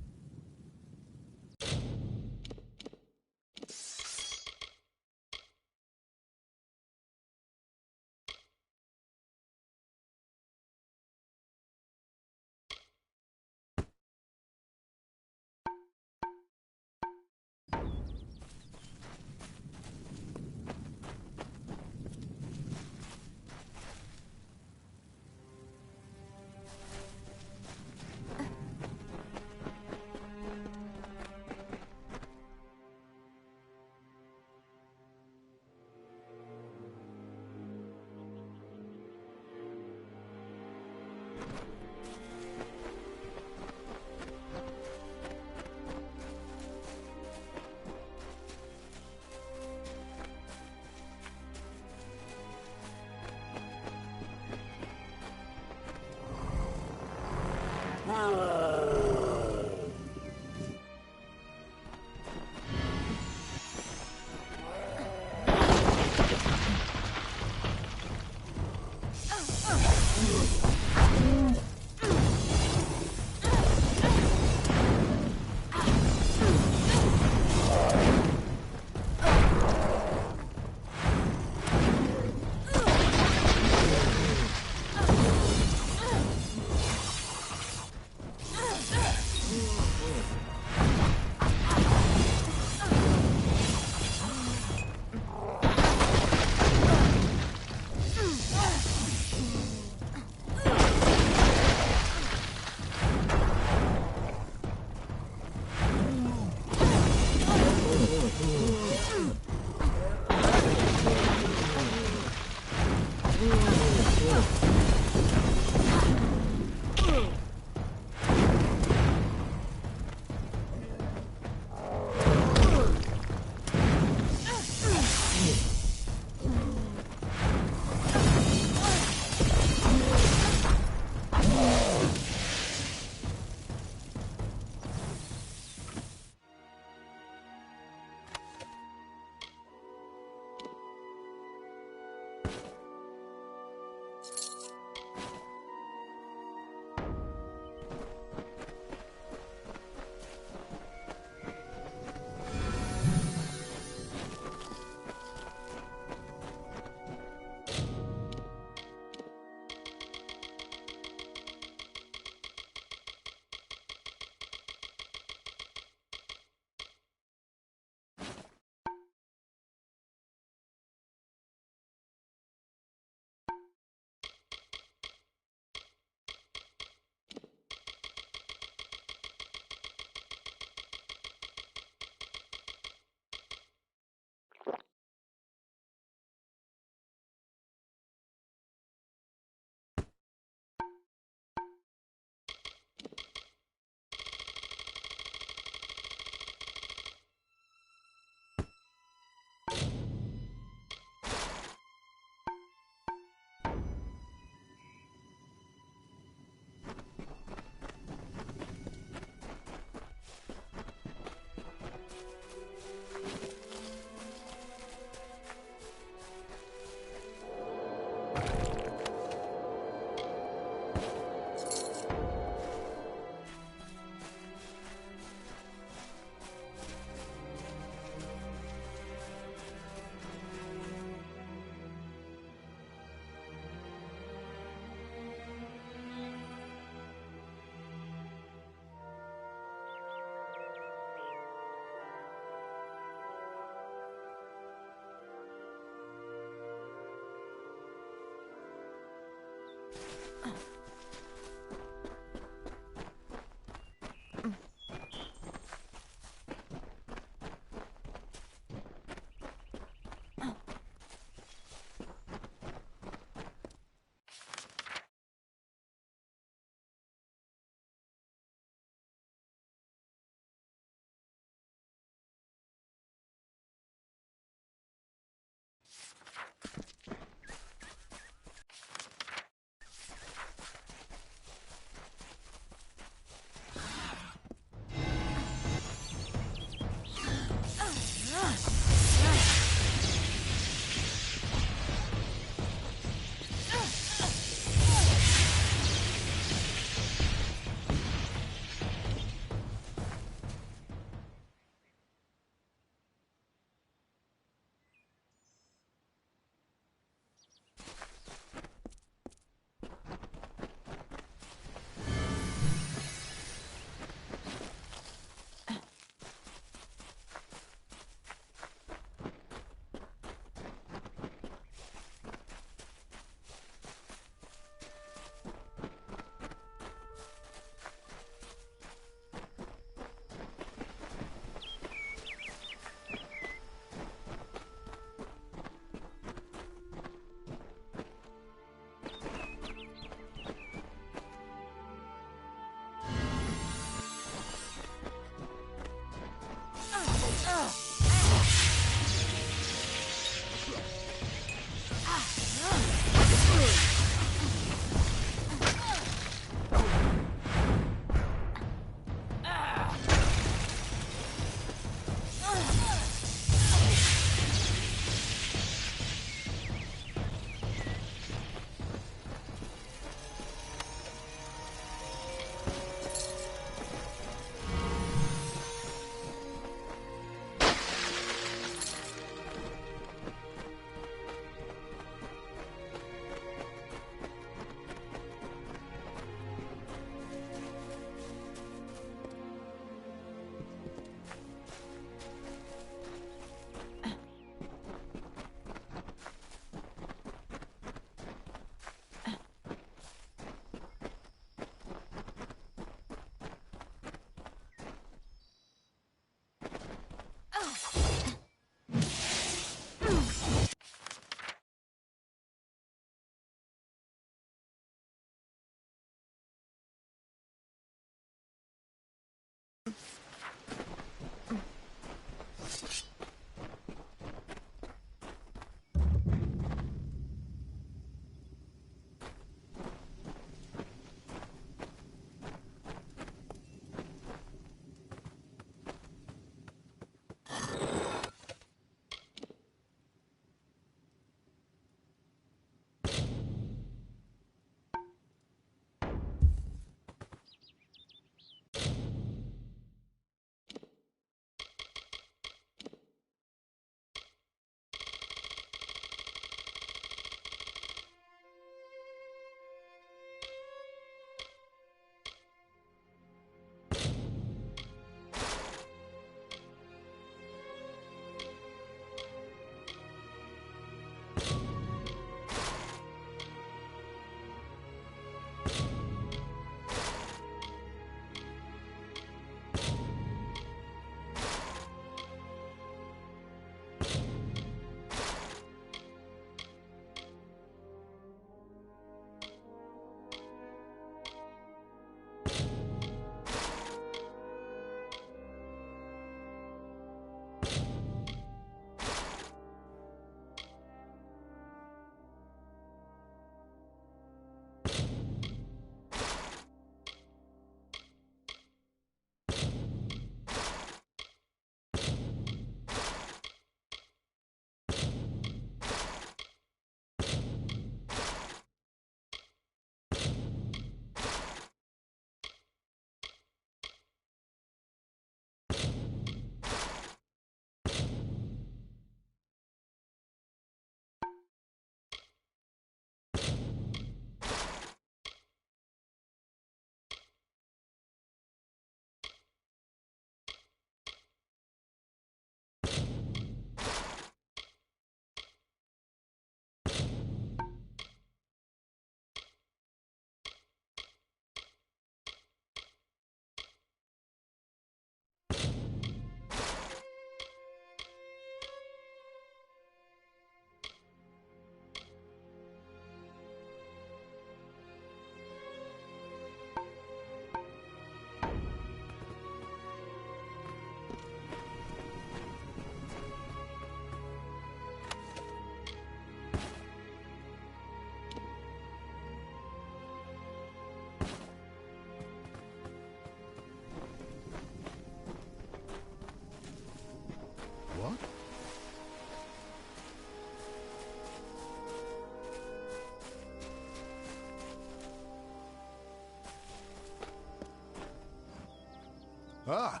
Ah!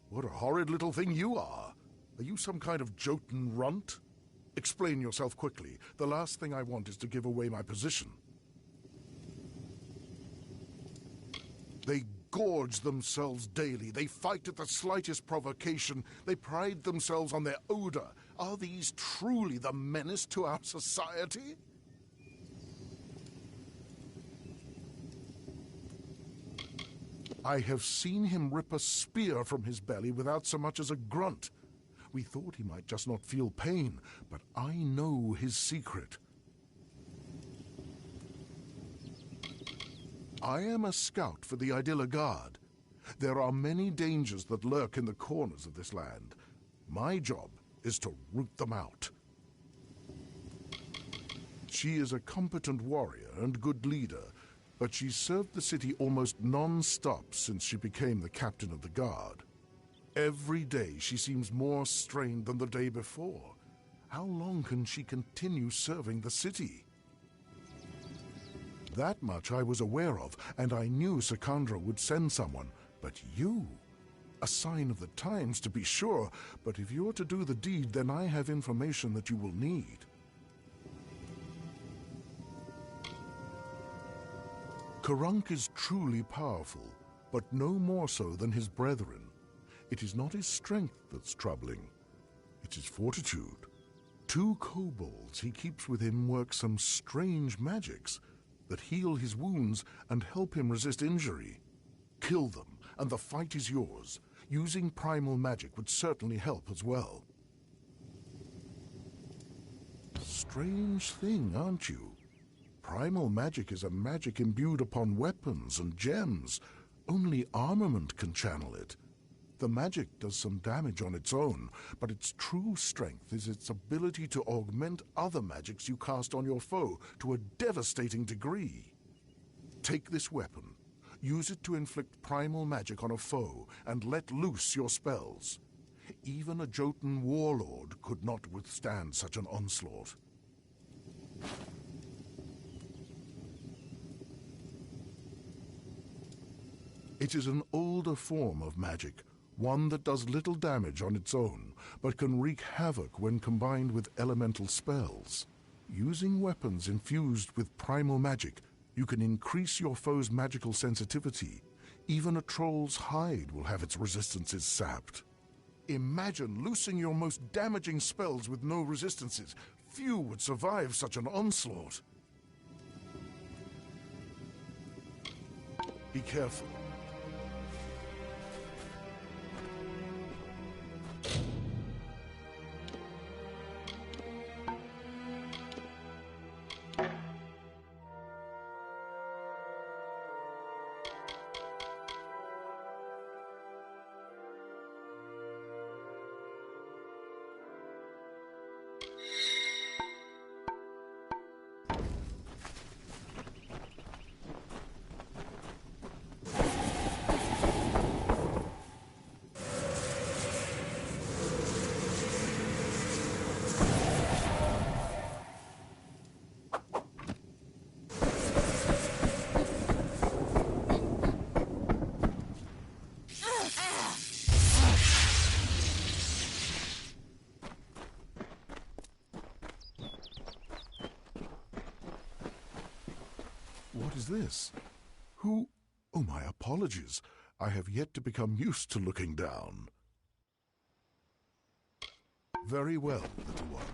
What a horrid little thing you are. Are you some kind of Jotun runt? Explain yourself quickly. The last thing I want is to give away my position. They gorge themselves daily. They fight at the slightest provocation. They pride themselves on their odor. Are these truly the menace to our society? I have seen him rip a spear from his belly without so much as a grunt. We thought he might just not feel pain, but I know his secret. I am a scout for the Ayudarme Guard. There are many dangers that lurk in the corners of this land. My job is to root them out. She is a competent warrior and good leader, but she's served the city almost non-stop since she became the captain of the guard. Every day she seems more strained than the day before. How long can she continue serving the city? That much I was aware of, and I knew Sakandra would send someone. But you? A sign of the times, to be sure, but if you're to do the deed, then I have information that you will need. Karunk is truly powerful, but no more so than his brethren. It is not his strength that's troubling. It's his fortitude. 2 kobolds he keeps with him work some strange magics that heal his wounds and help him resist injury. Kill them, and the fight is yours. Using primal magic would certainly help as well. Strange thing, aren't you? Primal magic is a magic imbued upon weapons and gems. Only armament can channel it. The magic does some damage on its own, but its true strength is its ability to augment other magics you cast on your foe to a devastating degree. Take this weapon, use it to inflict primal magic on a foe, and let loose your spells. Even a Jotun warlord could not withstand such an onslaught. It is an older form of magic, one that does little damage on its own, but can wreak havoc when combined with elemental spells. Using weapons infused with primal magic, you can increase your foe's magical sensitivity. Even a troll's hide will have its resistances sapped. Imagine loosing your most damaging spells with no resistances. Few would survive such an onslaught. Be careful. What is this? Who? Oh, my apologies. I have yet to become used to looking down. Very well, little one.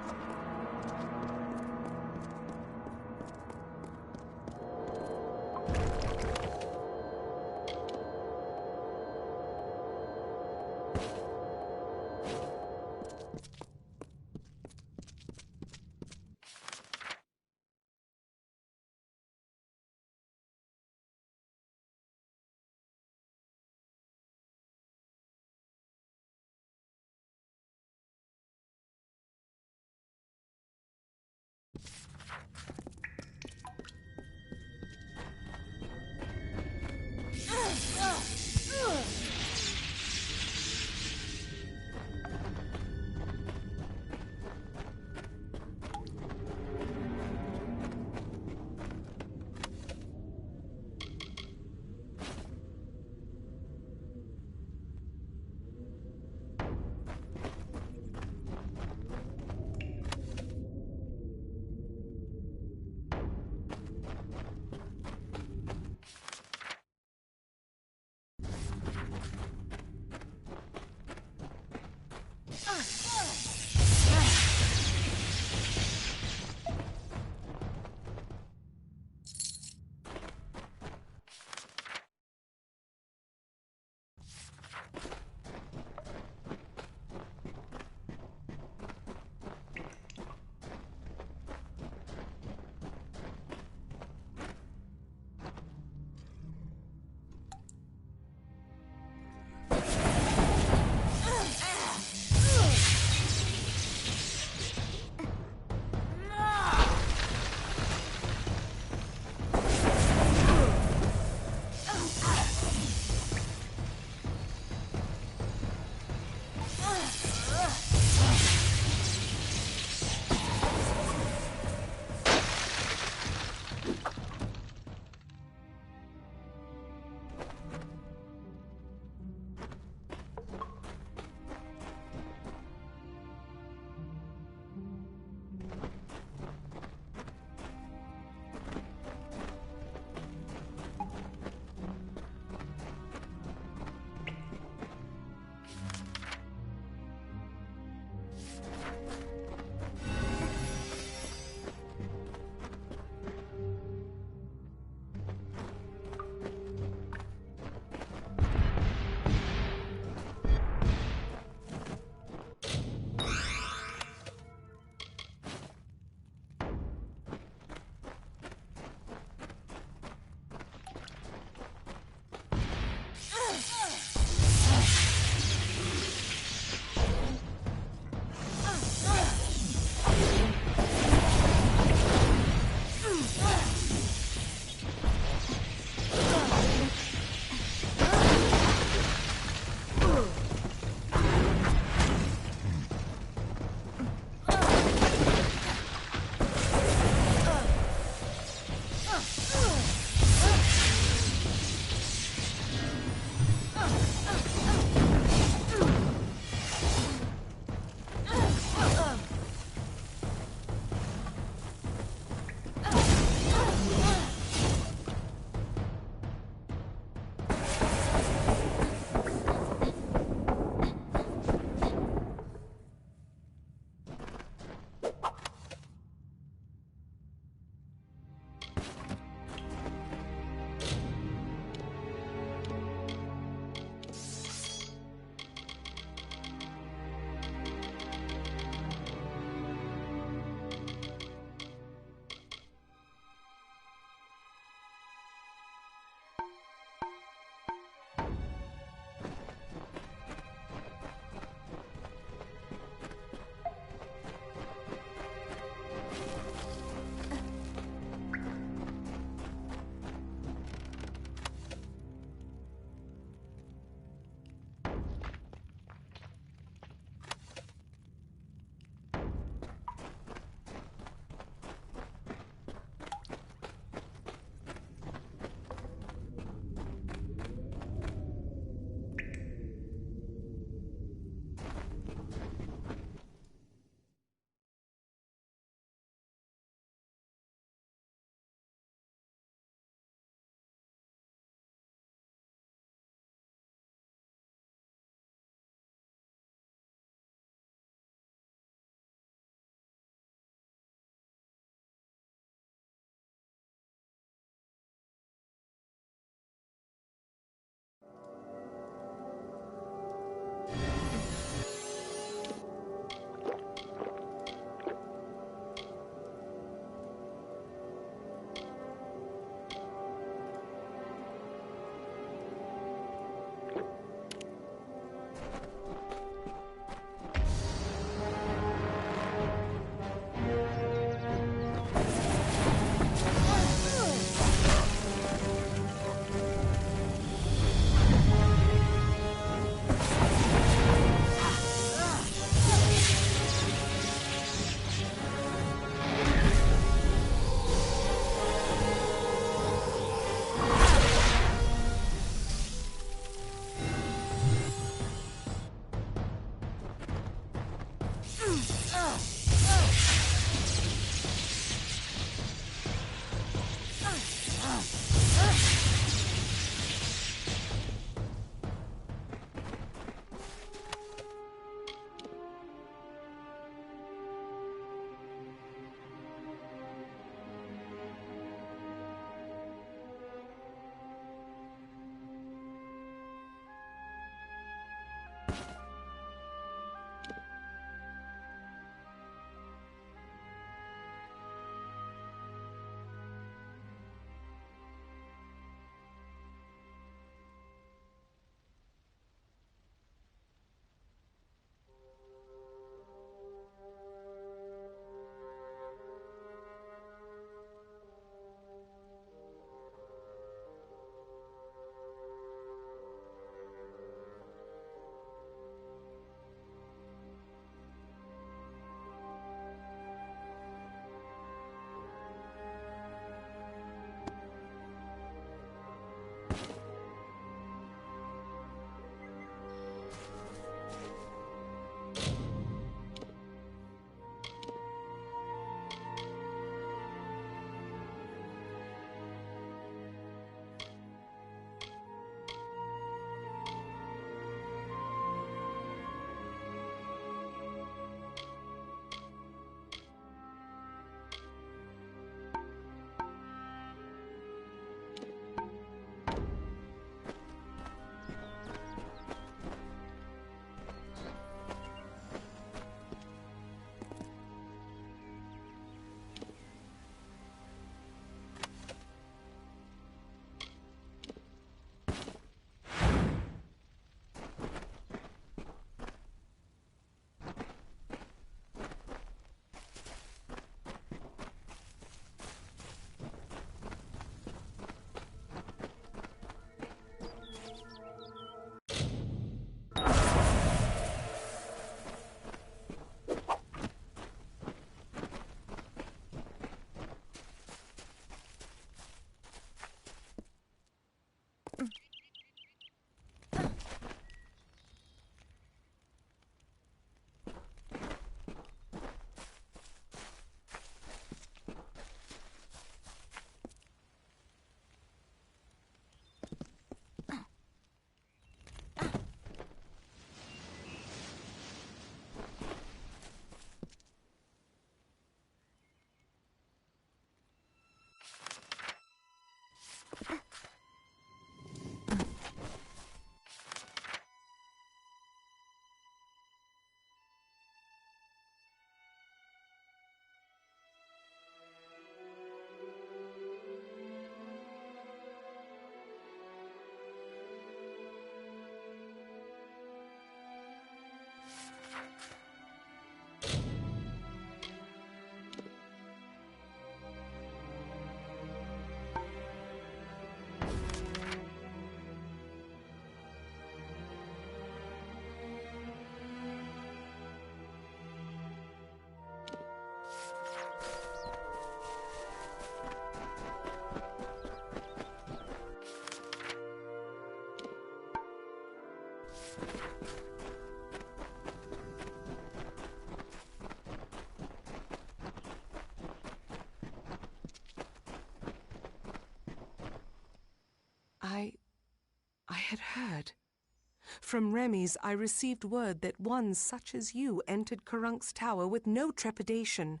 From Remy's, I received word that one such as you entered Karunk's tower with no trepidation,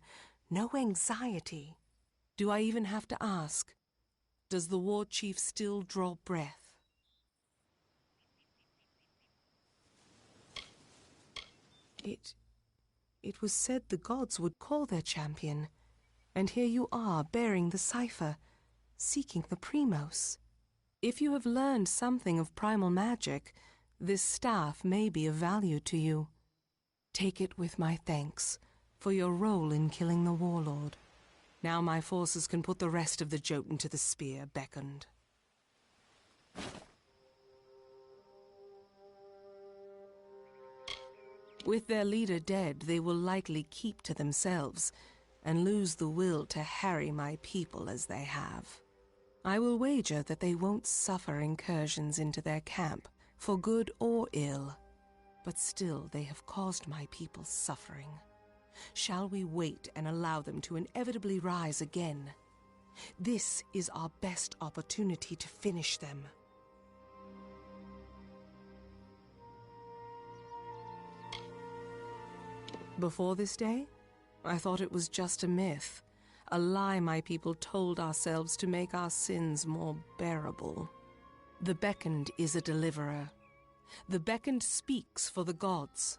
no anxiety. Do I even have to ask? Does the war chief still draw breath? It was said the gods would call their champion, and here you are bearing the cipher, seeking the Primos. If you have learned something of primal magic, this staff may be of value to you. Take it with my thanks for your role in killing the warlord. Now my forces can put the rest of the Jotun to the spear beckoned. With their leader dead, they will likely keep to themselves and lose the will to harry my people as they have. I will wager that they won't suffer incursions into their camp, for good or ill, but still they have caused my people suffering. Shall we wait and allow them to inevitably rise again? This is our best opportunity to finish them. Before this day, I thought it was just a myth, a lie my people told ourselves to make our sins more bearable. The beckoned is a deliverer. The beckoned speaks for the gods.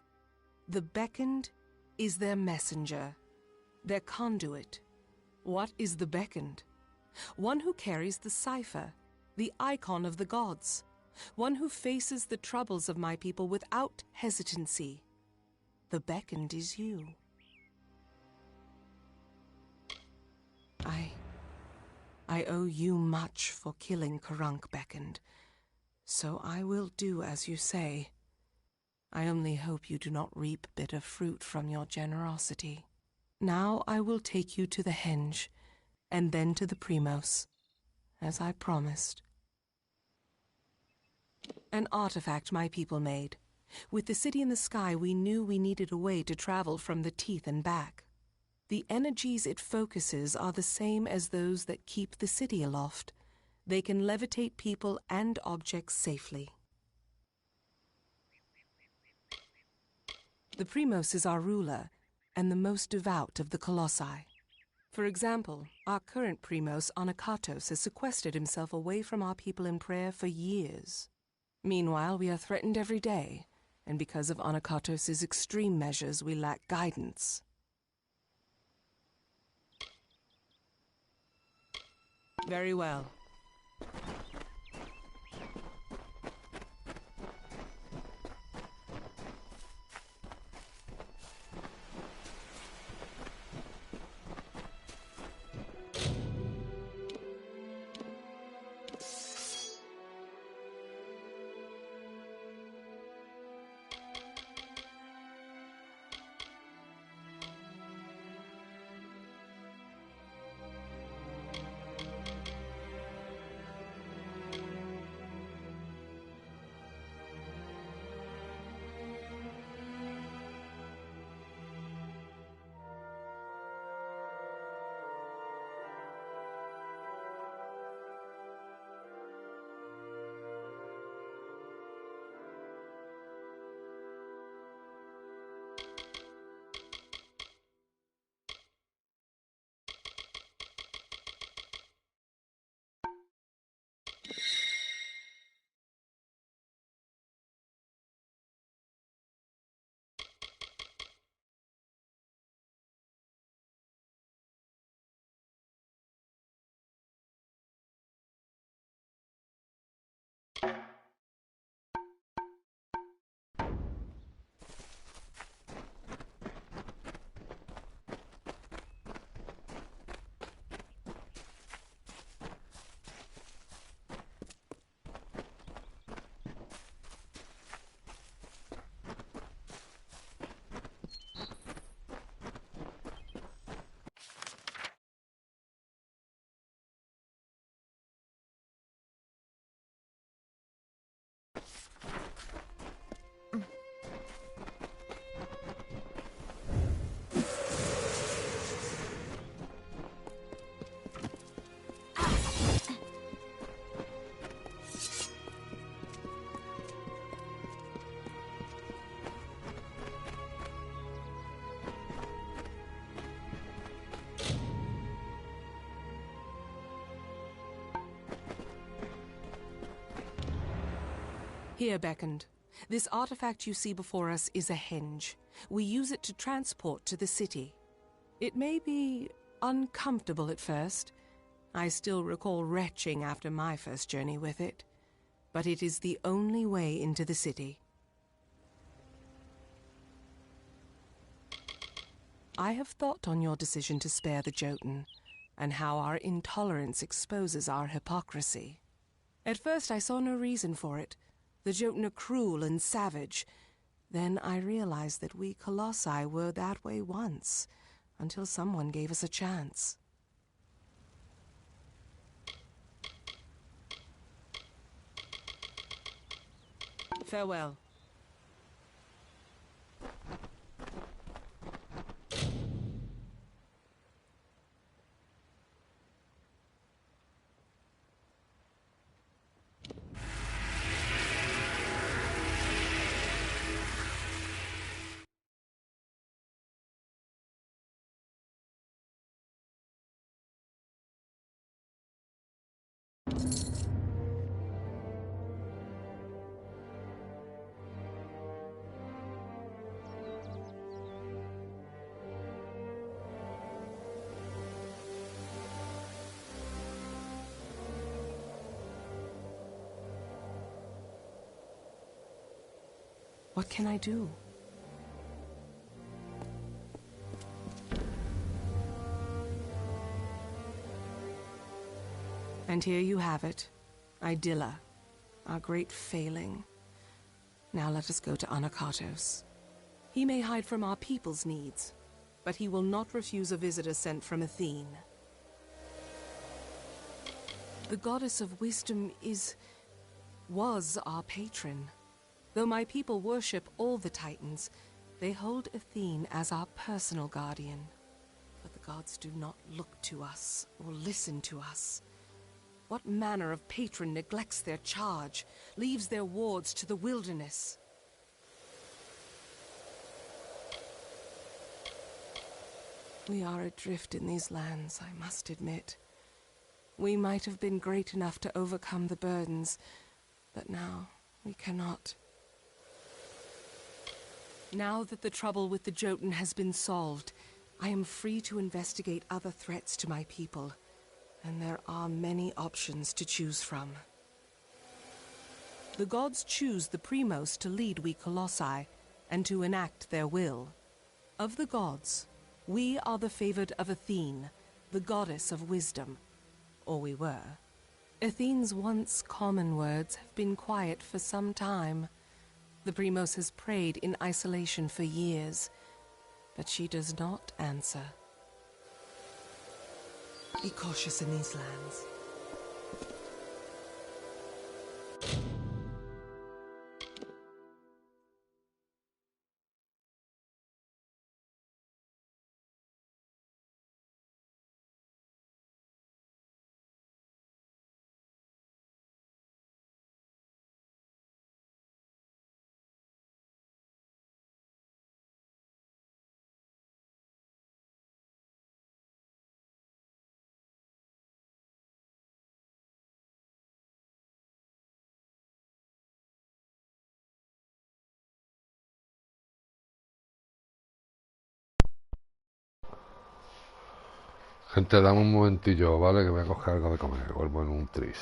The beckoned is their messenger, their conduit. What is the beckoned? One who carries the cipher, the icon of the gods. One who faces the troubles of my people without hesitancy. The beckoned is you. I owe you much for killing Karunk Beckoned, so I will do as you say. I only hope you do not reap bitter fruit from your generosity. Now I will take you to the henge, and then to the Primos, as I promised. An artifact my people made. With the city in the sky, we knew we needed a way to travel from the teeth and back. The energies it focuses are the same as those that keep the city aloft. They can levitate people and objects safely. The Primos is our ruler, and the most devout of the Colossi. For example, our current Primos, Anakatos, has sequestered himself away from our people in prayer for years. Meanwhile, we are threatened every day, and because of Anakatos' extreme measures, we lack guidance. Very well. Here beckoned. This artifact you see before us is a henge. We use it to transport to the city. It may be uncomfortable at first. I still recall retching after my first journey with it. But it is the only way into the city. I have thought on your decision to spare the Jotun, and how our intolerance exposes our hypocrisy. At first I saw no reason for it. The Jotun are cruel and savage. Then I realized that we Colossi were that way once, until someone gave us a chance. Farewell. What can I do? And here you have it, Idilla, our great failing. Now let us go to Anakatos. He may hide from our people's needs, but he will not refuse a visitor sent from Athene. The goddess of wisdom was our patron. Though my people worship all the Titans, they hold Athene as our personal guardian. But the gods do not look to us or listen to us. What manner of patron neglects their charge, leaves their wards to the wilderness? We are adrift in these lands, I must admit. We might have been great enough to overcome the burdens, but now we cannot. Now that the trouble with the Jotun has been solved, I am free to investigate other threats to my people, and there are many options to choose from. The gods choose the Primos to lead we Colossi, and to enact their will. Of the gods, we are the favored of Athene, the goddess of wisdom. Or we were. Athene's once common words have been quiet for some time. The Primos has prayed in isolation for years, but she does not answer. Be cautious in these lands. Gente, dame un momentillo, ¿vale? Que voy a coger algo de comer. Vuelvo en un tris.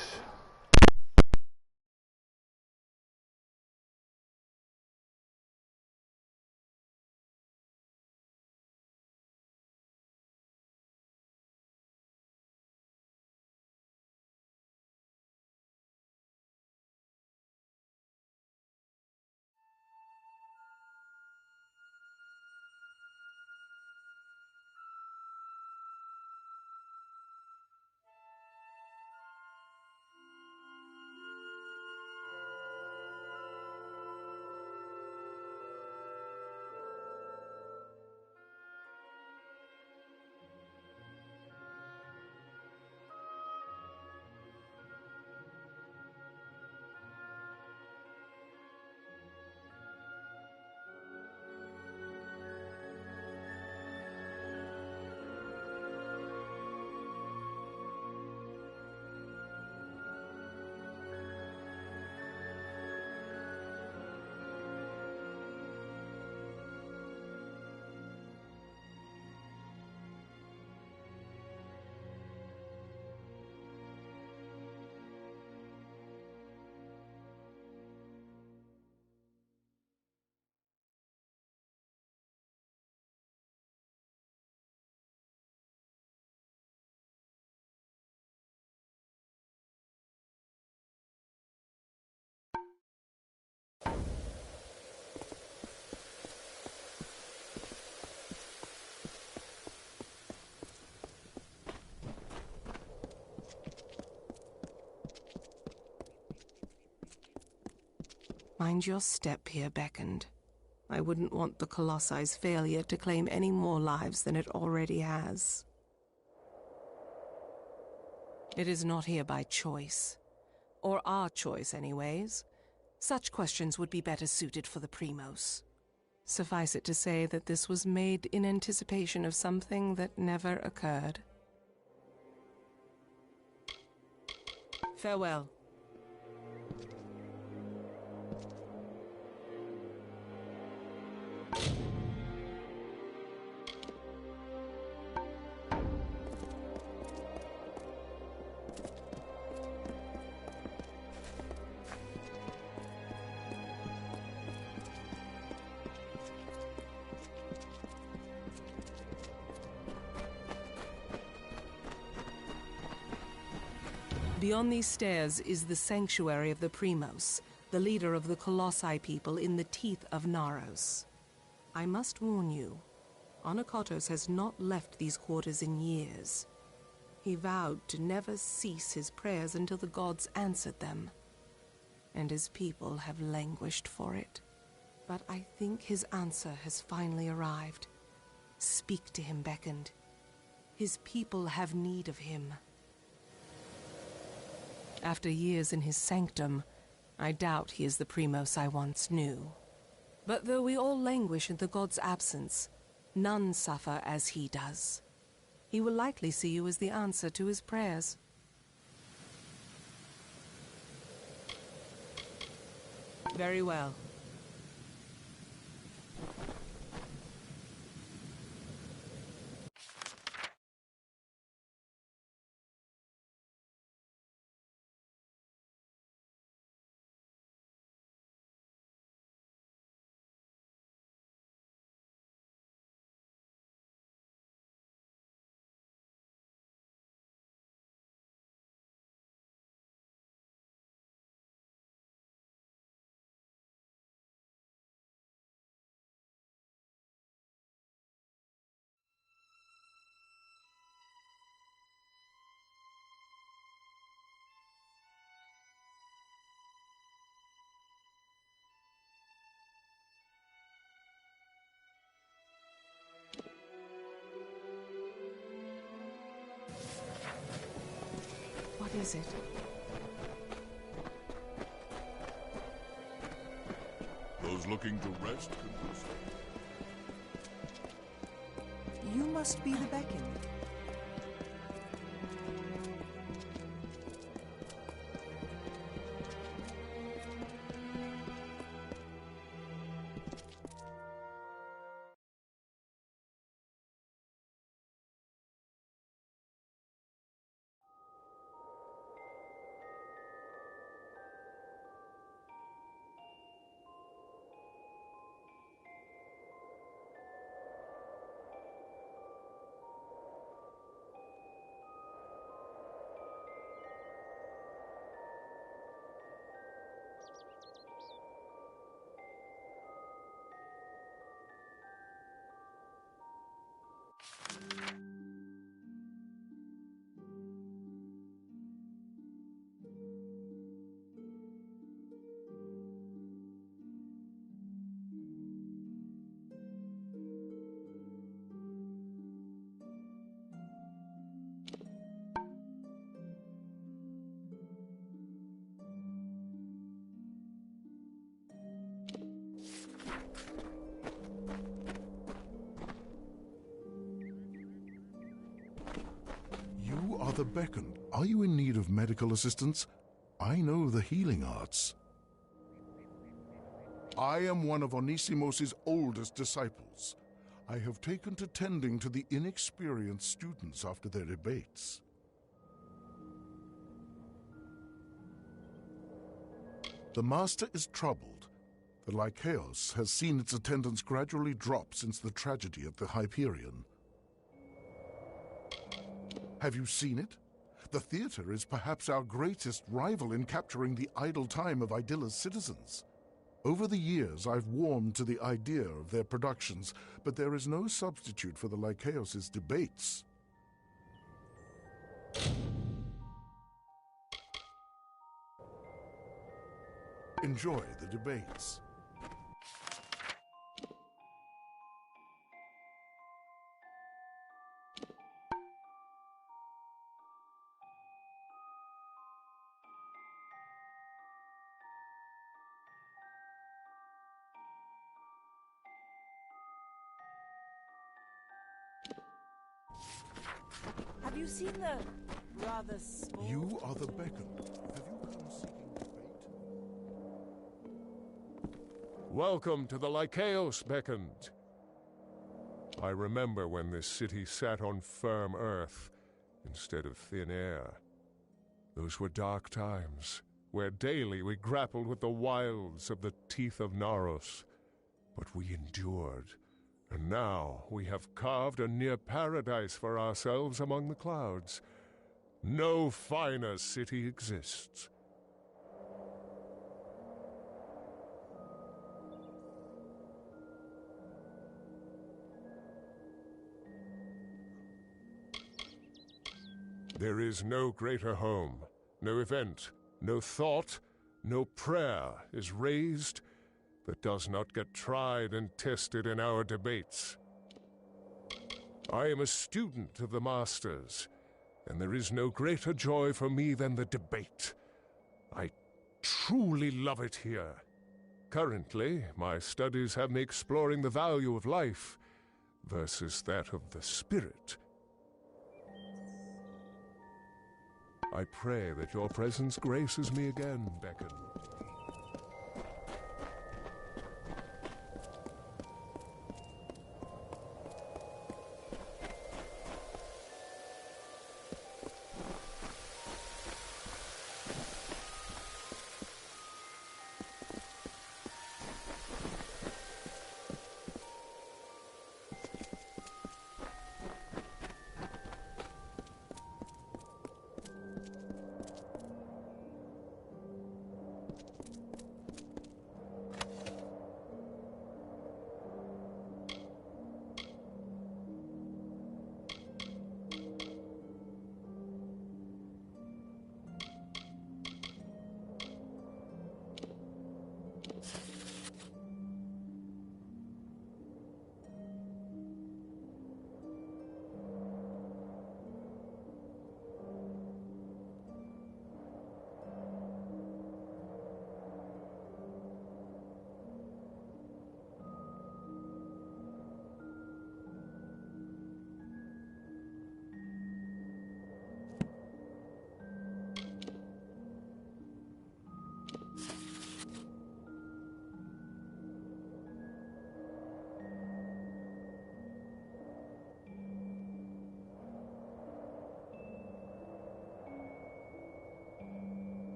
Mind your step here, Beckoned. I wouldn't want the Colosse's failure to claim any more lives than it already has. It is not here by choice. Or our choice, anyways. Such questions would be better suited for the Primos. Suffice it to say that this was made in anticipation of something that never occurred. Farewell. Beyond these stairs is the sanctuary of the Primos, the leader of the Colossi people in the teeth of Naros. I must warn you, Anakotos has not left these quarters in years. He vowed to never cease his prayers until the gods answered them, and his people have languished for it. But I think his answer has finally arrived. Speak to him, Beckoned. His people have need of him. After years in his sanctum, I doubt he is the Primos I once knew. But though we all languish in the god's absence, none suffer as he does. He will likely see you as the answer to his prayers. Very well. What is it? Those looking to rest can rest. You must be the Beckoned. You are the Beckoned. Are you in need of medical assistance? I know the healing arts. I am one of Onisimos' oldest disciples. I have taken to tending to the inexperienced students after their debates. The Master is troubled. The Lycaeus has seen its attendance gradually drop since the tragedy at the Hyperion. Have you seen it? The theater is perhaps our greatest rival in capturing the idle time of Idilla's citizens. Over the years, I've warmed to the idea of their productions, but there is no substitute for the Lycaeus' debates. Enjoy the debates. Have you seen the rather small... You are the beckoned. Have you come seeking debate? Welcome to the Lycaeos beckoned. I remember when this city sat on firm earth instead of thin air. Those were dark times, where daily we grappled with the wilds of the teeth of Naros. But we endured, and now we have carved a near paradise for ourselves among the clouds. No finer city exists. There is no greater home, no event, no thought, no prayer is raised that does not get tried and tested in our debates. I am a student of the Masters, and there is no greater joy for me than the debate. I truly love it here. Currently, my studies have me exploring the value of life versus that of the spirit. I pray that your presence graces me again, Beckon.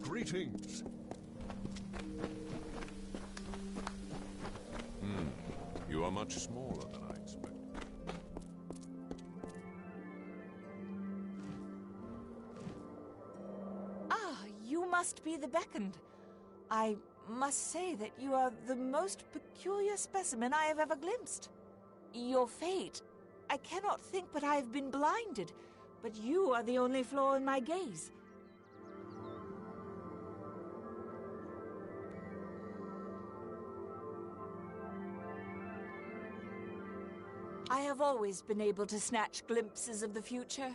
Greetings. You are much smaller than I expected. Ah, you must be the beckoned. I must say that you are the most peculiar specimen I have ever glimpsed. Your fate, I cannot think but I have been blinded, but you are the only flaw in my gaze. I have always been able to snatch glimpses of the future.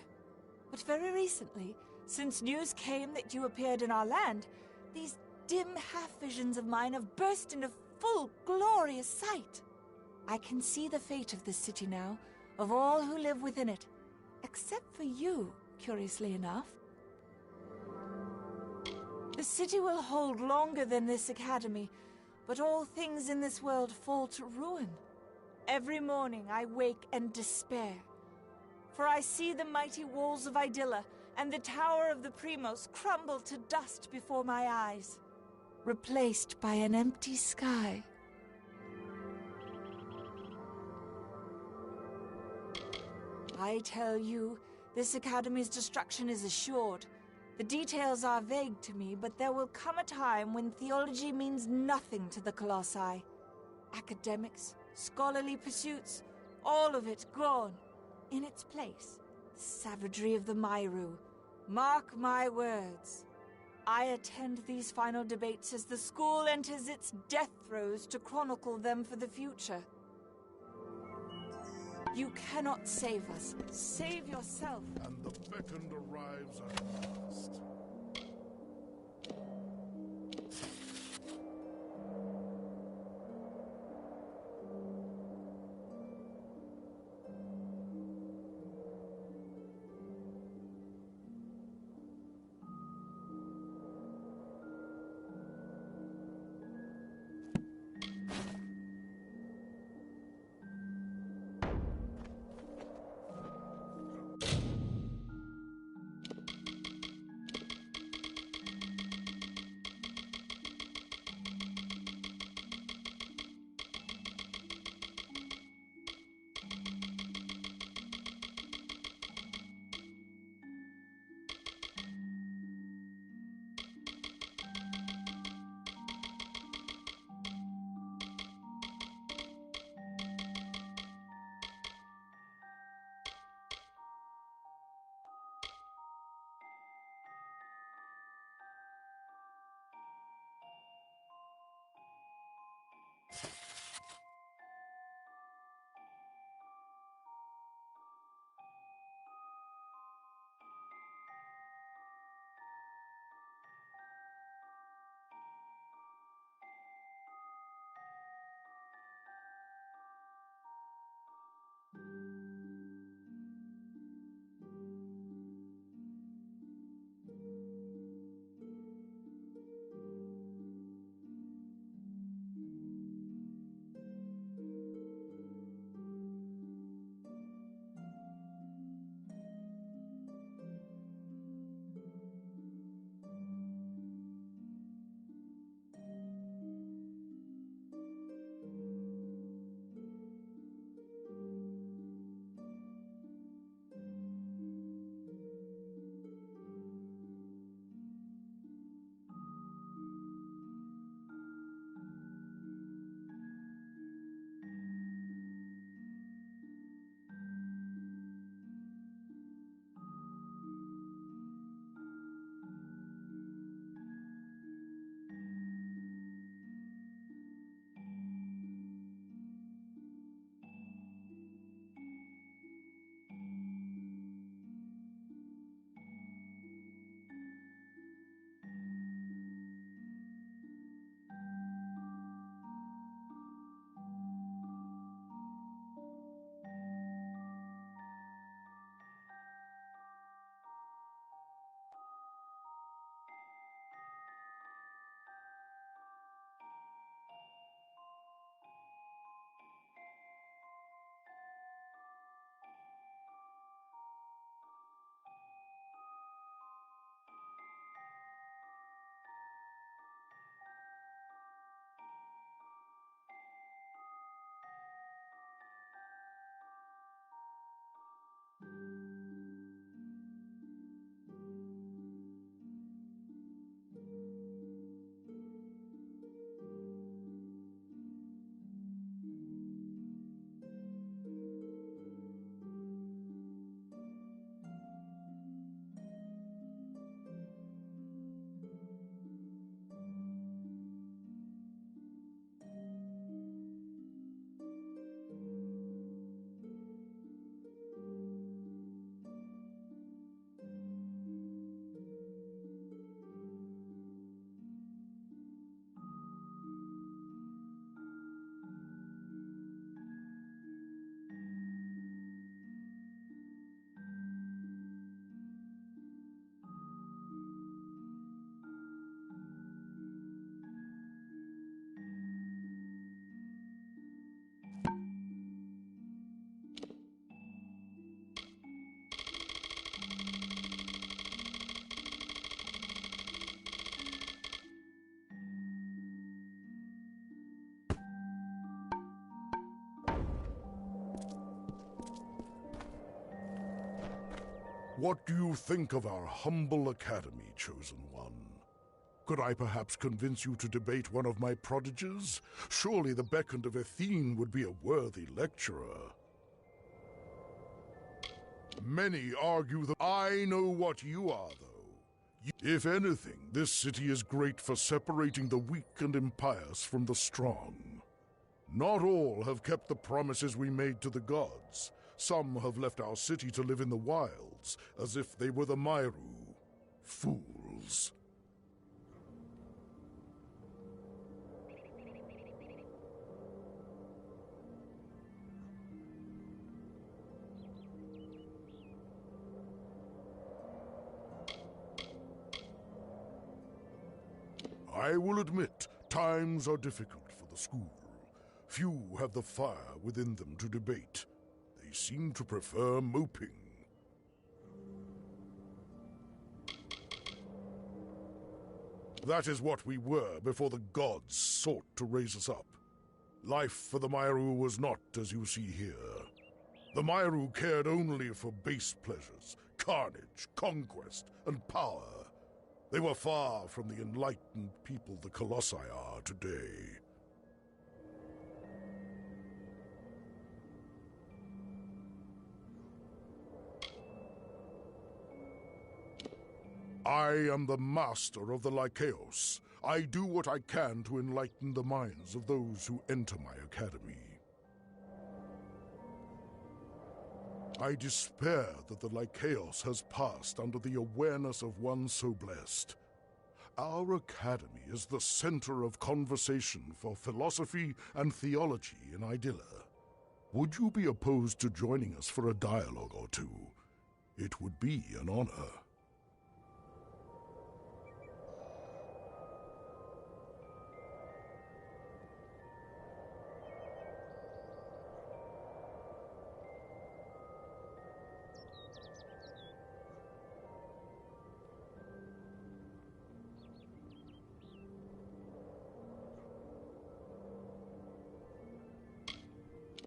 But very recently, since news came that you appeared in our land, these dim half-visions of mine have burst into full, glorious sight. I can see the fate of this city now, of all who live within it. Except for you, curiously enough. The city will hold longer than this academy, but all things in this world fall to ruin. Every morning I wake and despair, for I see the mighty walls of Idilla and the tower of the Primos crumble to dust before my eyes, replaced by an empty sky. I tell you, this academy's destruction is assured. The details are vague to me, but there will come a time when theology means nothing to the Colossi. Academics, scholarly pursuits, all of it gone. In its place, the savagery of the Myru. Mark my words. I attend these final debates as the school enters its death throes to chronicle them for the future. You cannot save us. Save yourself. And the beckoned arrives at last. What do you think of our humble academy, Chosen One? Could I perhaps convince you to debate one of my prodigies? Surely the beckoned of Athene would be a worthy lecturer. Many argue that I know what you are, though. If anything, this city is great for separating the weak and impious from the strong. Not all have kept the promises we made to the gods. Some have left our city to live in the wilds, as if they were the Myru. Fools. I will admit, times are difficult for the school. Few have the fire within them to debate. They seem to prefer moping. That is what we were before the gods sought to raise us up. Life for the Myru was not as you see here. The Myru cared only for base pleasures, carnage, conquest, and power. They were far from the enlightened people the Colossi are today. I am the master of the Lycaeos. I do what I can to enlighten the minds of those who enter my academy. I despair that the Lycaeos has passed under the awareness of one so blessed. Our academy is the center of conversation for philosophy and theology in Idylla. Would you be opposed to joining us for a dialogue or two? It would be an honor.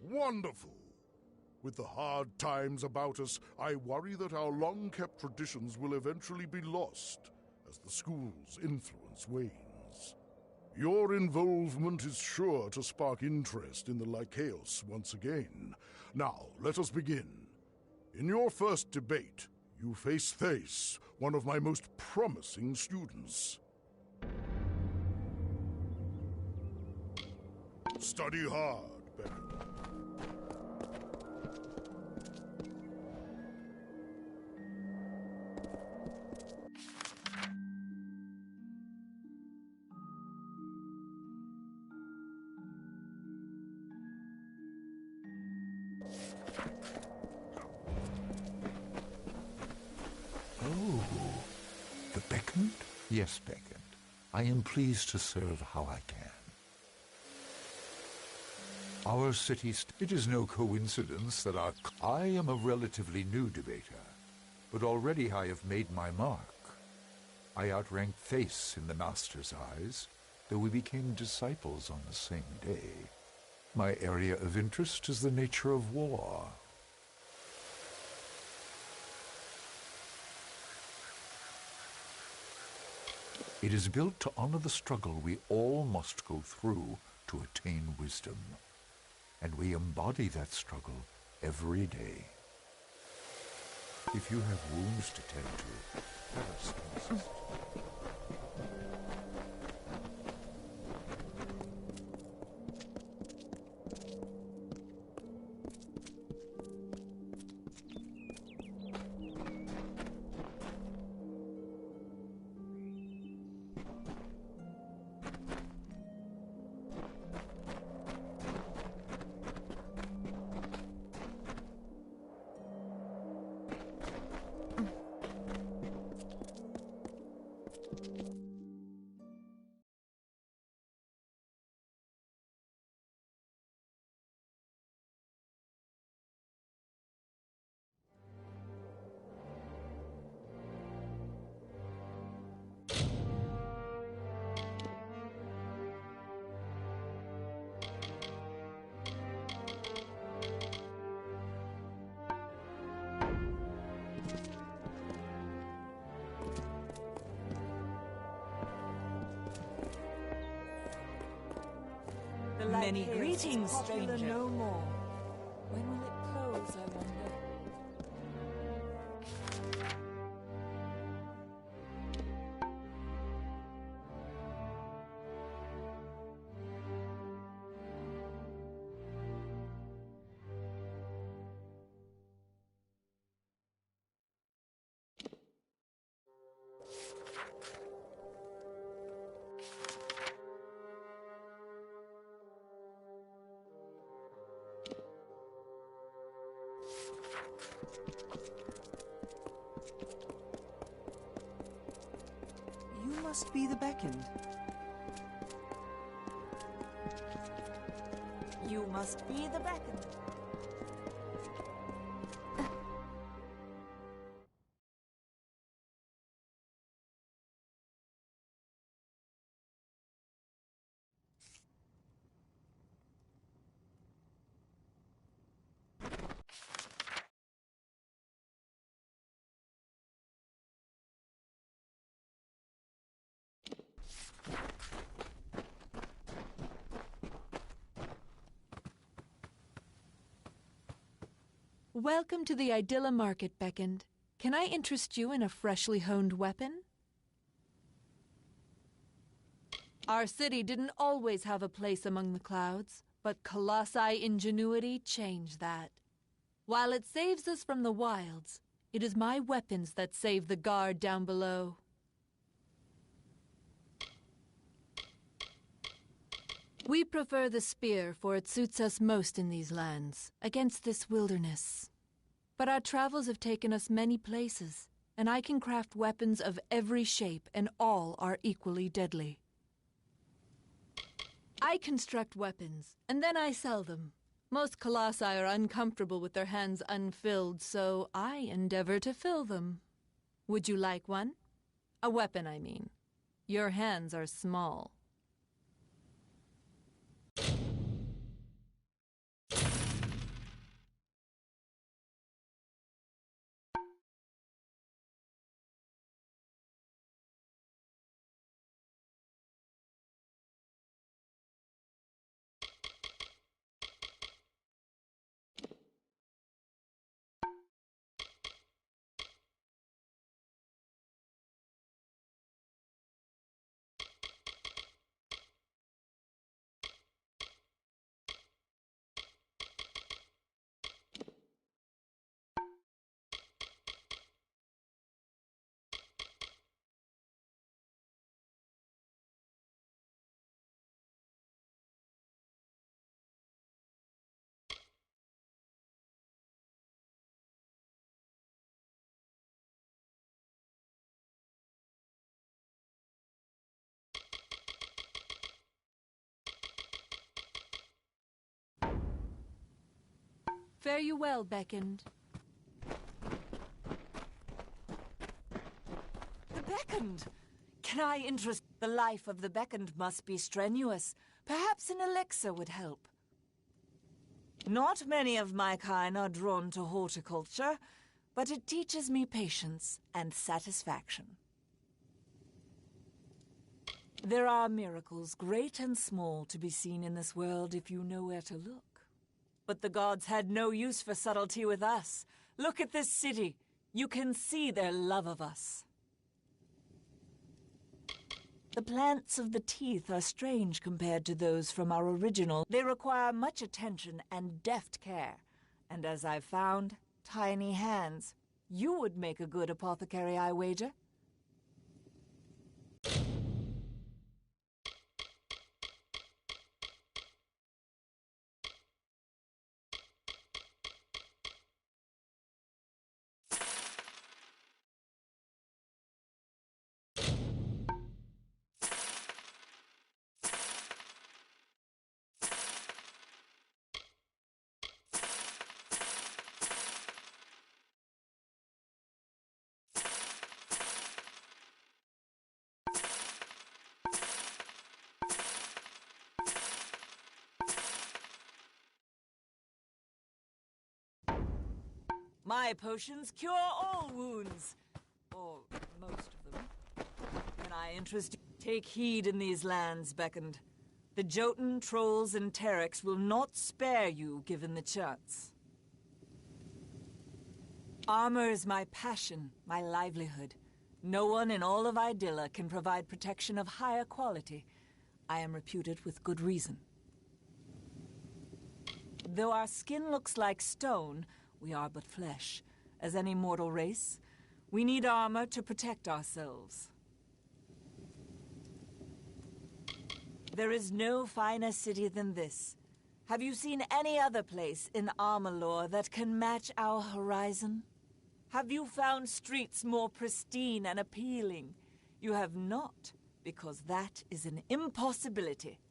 Wonderful! With the hard times about us, I worry that our long-kept traditions will eventually be lost as the school's influence wanes. Your involvement is sure to spark interest in the Lycaeos once again. Now, let us begin. In your first debate, you face Thace, one of my most promising students. Study hard, Becca. Yes, beckoned. I am pleased to serve how I can. Our city... It is no coincidence that I am a relatively new debater, but already I have made my mark. I outranked Thace in the Master's eyes, though we became disciples on the same day. My area of interest is the nature of war. It is built to honor the struggle we all must go through to attain wisdom. And we embody that struggle every day. If you have wounds to tend to, let us assist. Many greetings, stranger. No more. When will it close, I wonder? You must be the beckoned. You must be the beckoned. Welcome to the Idylla Market, Beckoned. Can I interest you in a freshly honed weapon? Our city didn't always have a place among the clouds, but Colossi ingenuity changed that. While it saves us from the wilds, it is my weapons that save the guard down below. We prefer the spear, for it suits us most in these lands, against this wilderness. But our travels have taken us many places, and I can craft weapons of every shape, and all are equally deadly. I construct weapons, and then I sell them. Most colossi are uncomfortable with their hands unfilled, so I endeavor to fill them. Would you like one? A weapon, I mean. Your hands are small. Fare you well, Beckoned. The beckoned! Can I interest? The life of the beckoned must be strenuous. Perhaps an elixir would help. Not many of my kind are drawn to horticulture, but it teaches me patience and satisfaction. There are miracles, great and small, to be seen in this world if you know where to look. But the gods had no use for subtlety with us. Look at this city. You can see their love of us. The plants of the teeth are strange compared to those from our original. They require much attention and deft care. And as I've found, tiny hands. You would make a good apothecary, I wager. My potions cure all wounds. Or most of them. Can I interest you? Take heed in these lands, Beckoned. The Jotun, trolls, and Terex will not spare you given the chance. Armor is my passion, my livelihood. No one in all of Idylla can provide protection of higher quality. I am reputed with good reason. Though our skin looks like stone, we are but flesh. As any mortal race, we need armor to protect ourselves. There is no finer city than this. Have you seen any other place in Amalur that can match our horizon? Have you found streets more pristine and appealing? You have not, because that is an impossibility.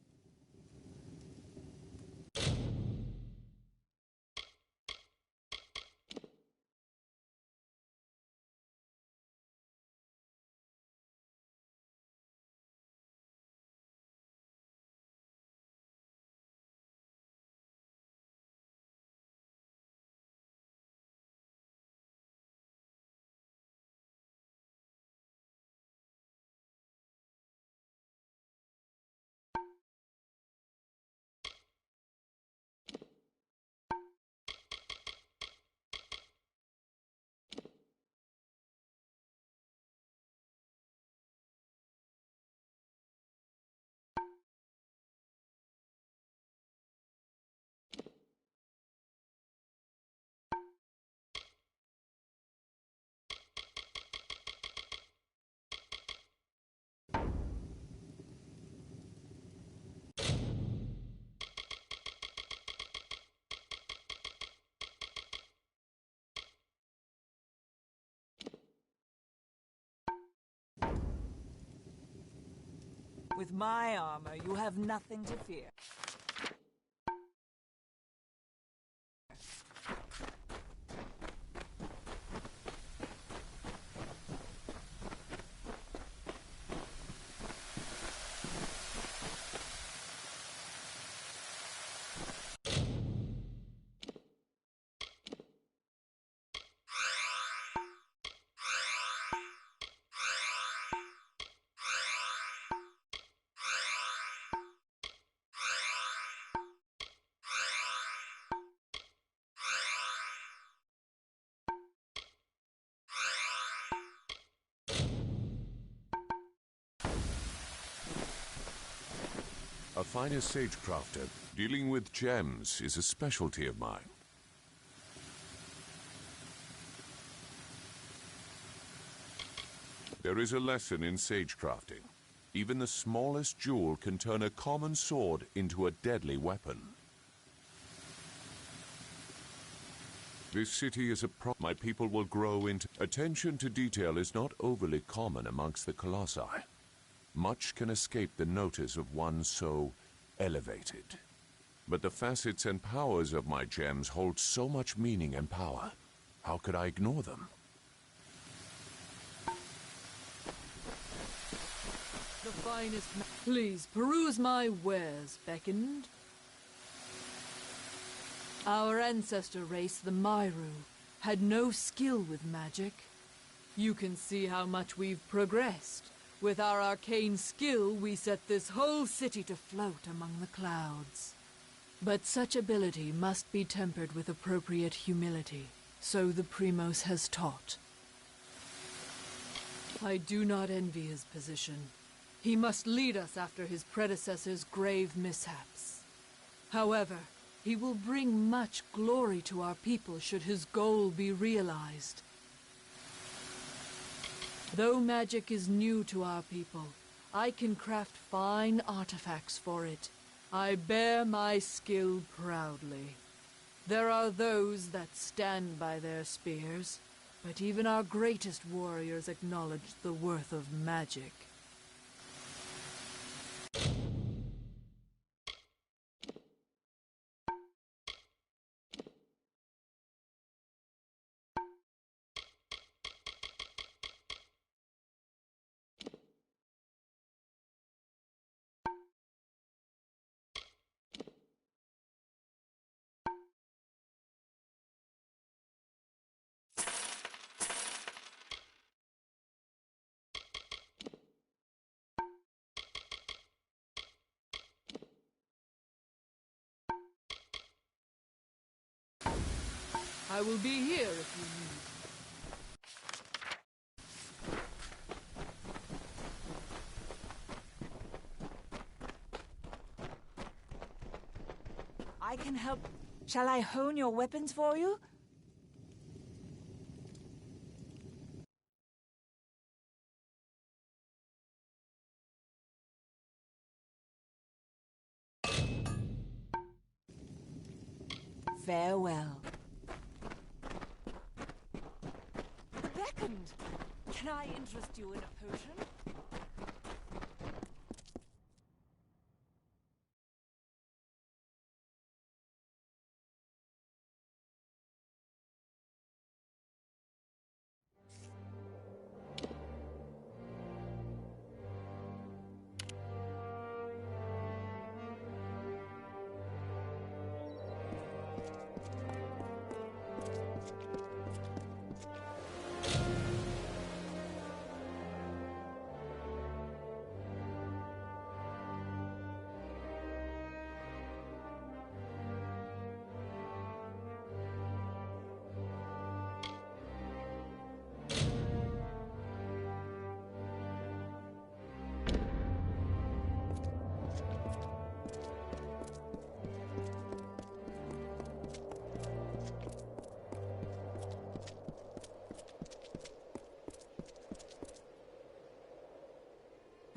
With my armor, you have nothing to fear. A finest sagecrafter, dealing with gems is a specialty of mine. There is a lesson in sagecrafting. Even the smallest jewel can turn a common sword into a deadly weapon. This city is my people will grow into... Attention to detail is not overly common amongst the Colossi. Much can escape the notice of one so elevated. But the facets and powers of my gems hold so much meaning and power. How could I ignore them? The finest... Please, peruse my wares, beckoned. Our ancestor race, the Myru, had no skill with magic. You can see how much we've progressed. With our arcane skill, we set this whole city to float among the clouds. But such ability must be tempered with appropriate humility, so the Primos has taught. I do not envy his position. He must lead us after his predecessor's grave mishaps. However, he will bring much glory to our people should his goal be realized. Though magic is new to our people, I can craft fine artifacts for it. I bear my skill proudly. There are those that stand by their spears, but even our greatest warriors acknowledge the worth of magic. I will be here if you need. I can help. Shall I hone your weapons for you? Farewell. Beckoned. Can I interest you in a potion?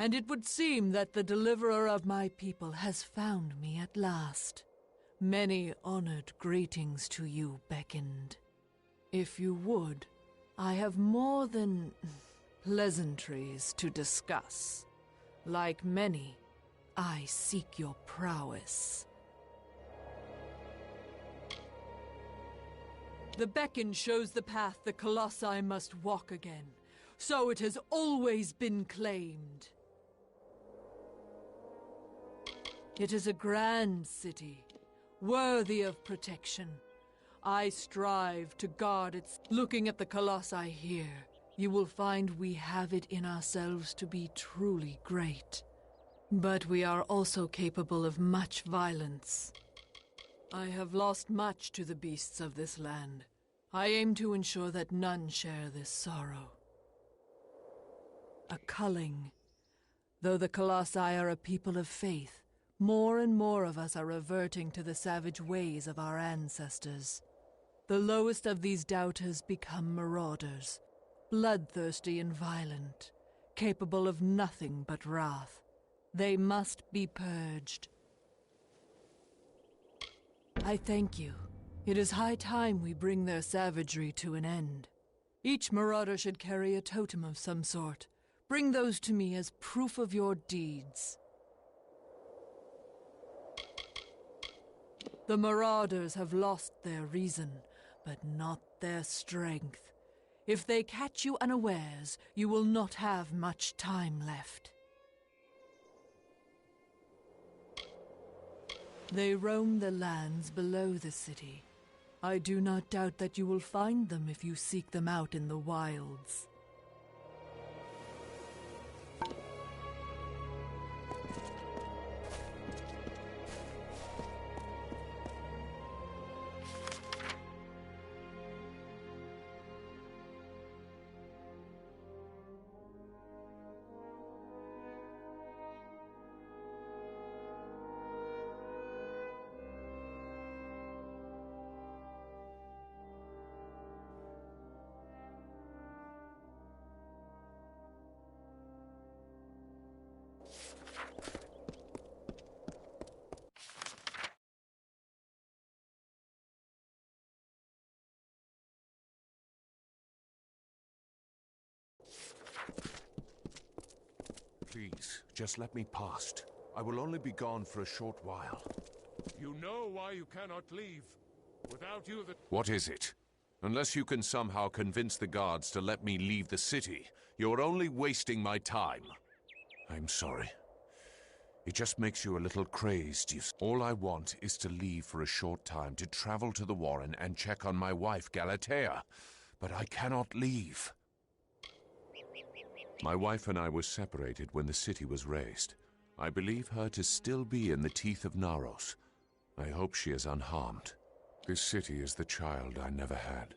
And it would seem that the deliverer of my people has found me at last. Many honored greetings to you, Beckoned. If you would, I have more than pleasantries to discuss. Like many, I seek your prowess. The beacon shows the path the Colossi must walk again. So it has always been claimed. It is a grand city, worthy of protection. I strive to guard its... Looking at the Colossi here, you will find we have it in ourselves to be truly great. But we are also capable of much violence. I have lost much to the beasts of this land. I aim to ensure that none share this sorrow. A culling. Though the Colossi are a people of faith, more and more of us are reverting to the savage ways of our ancestors. The lowest of these doubters become marauders, bloodthirsty and violent, capable of nothing but wrath. They must be purged. I thank you. It is high time we bring their savagery to an end. Each marauder should carry a totem of some sort. Bring those to me as proof of your deeds. The marauders have lost their reason, but not their strength. If they catch you unawares, you will not have much time left. They roam the lands below the city. I do not doubt that you will find them if you seek them out in the wilds. Please, just let me past. I will only be gone for a short while. You know why you cannot leave. Without you, the... What is it? Unless you can somehow convince the guards to let me leave the city, you're only wasting my time. I'm sorry. It just makes you a little crazed. All I want is to leave for a short time to travel to the Warren and check on my wife, Galatea. But I cannot leave. My wife and I were separated when the city was razed. I believe her to still be in the teeth of Naros. I hope she is unharmed. This city is the child I never had.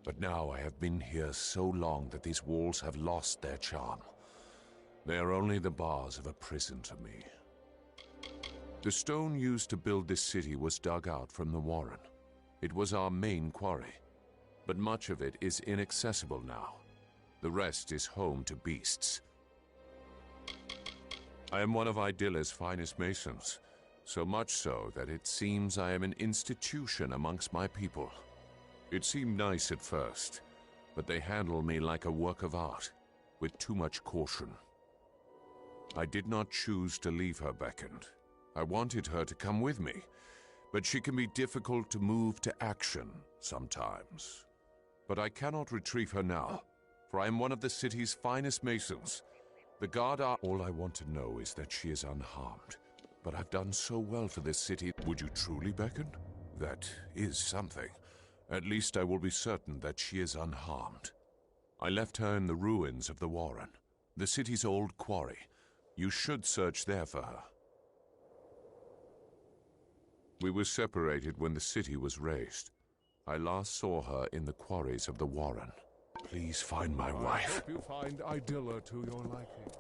But now I have been here so long that these walls have lost their charm. They are only the bars of a prison to me. The stone used to build this city was dug out from the warren. It was our main quarry, but much of it is inaccessible now. The rest is home to beasts. I am one of Aydilla's finest masons, so much so that it seems I am an institution amongst my people. It seemed nice at first, but they handle me like a work of art, with too much caution. I did not choose to leave her beckoned. I wanted her to come with me, but she can be difficult to move to action sometimes. But I cannot retrieve her now, for I am one of the city's finest masons. The guard are... All I want to know is that she is unharmed. But I've done so well for this city. Would you truly beckon? That is something. At least I will be certain that she is unharmed. I left her in the ruins of the warren, the city's old quarry. You should search there for her. We were separated when the city was razed. I last saw her in the quarries of the warren. Please find my wife. I hope you find Aydilla to your liking.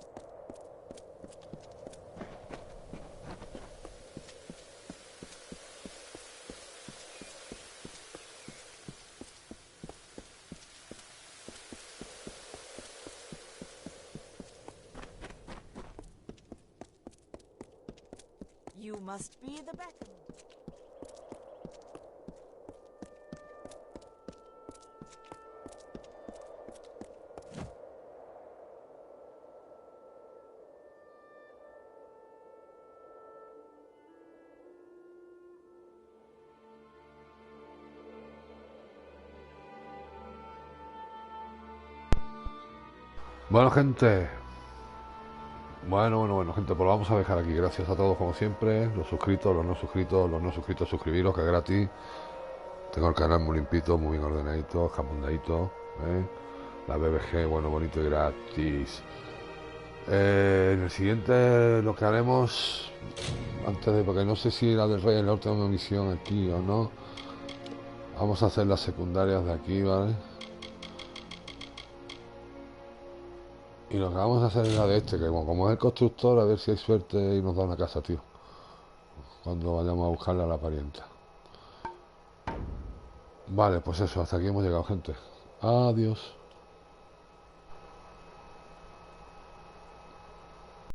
You must be the beckon. Bueno, gente. Bueno, gente, pues lo vamos a dejar aquí. Gracias a todos como siempre. Los suscritos, los no suscritos, suscribiros, que es gratis. Tengo el canal muy limpito, muy bien ordenadito, japonadito, ¿eh? La BBG, bueno, bonito y gratis. En el siguiente lo que haremos, antes de, porque no sé si la del rey es la última misión aquí o no. Vamos a hacer las secundarias de aquí, ¿vale? Y lo que vamos a hacer es la de este, que como es el constructor, a ver si hay suerte y nos da una casa, tío. Cuando vayamos a buscarle a la parienta. Vale, pues eso, hasta aquí hemos llegado, gente. Adiós.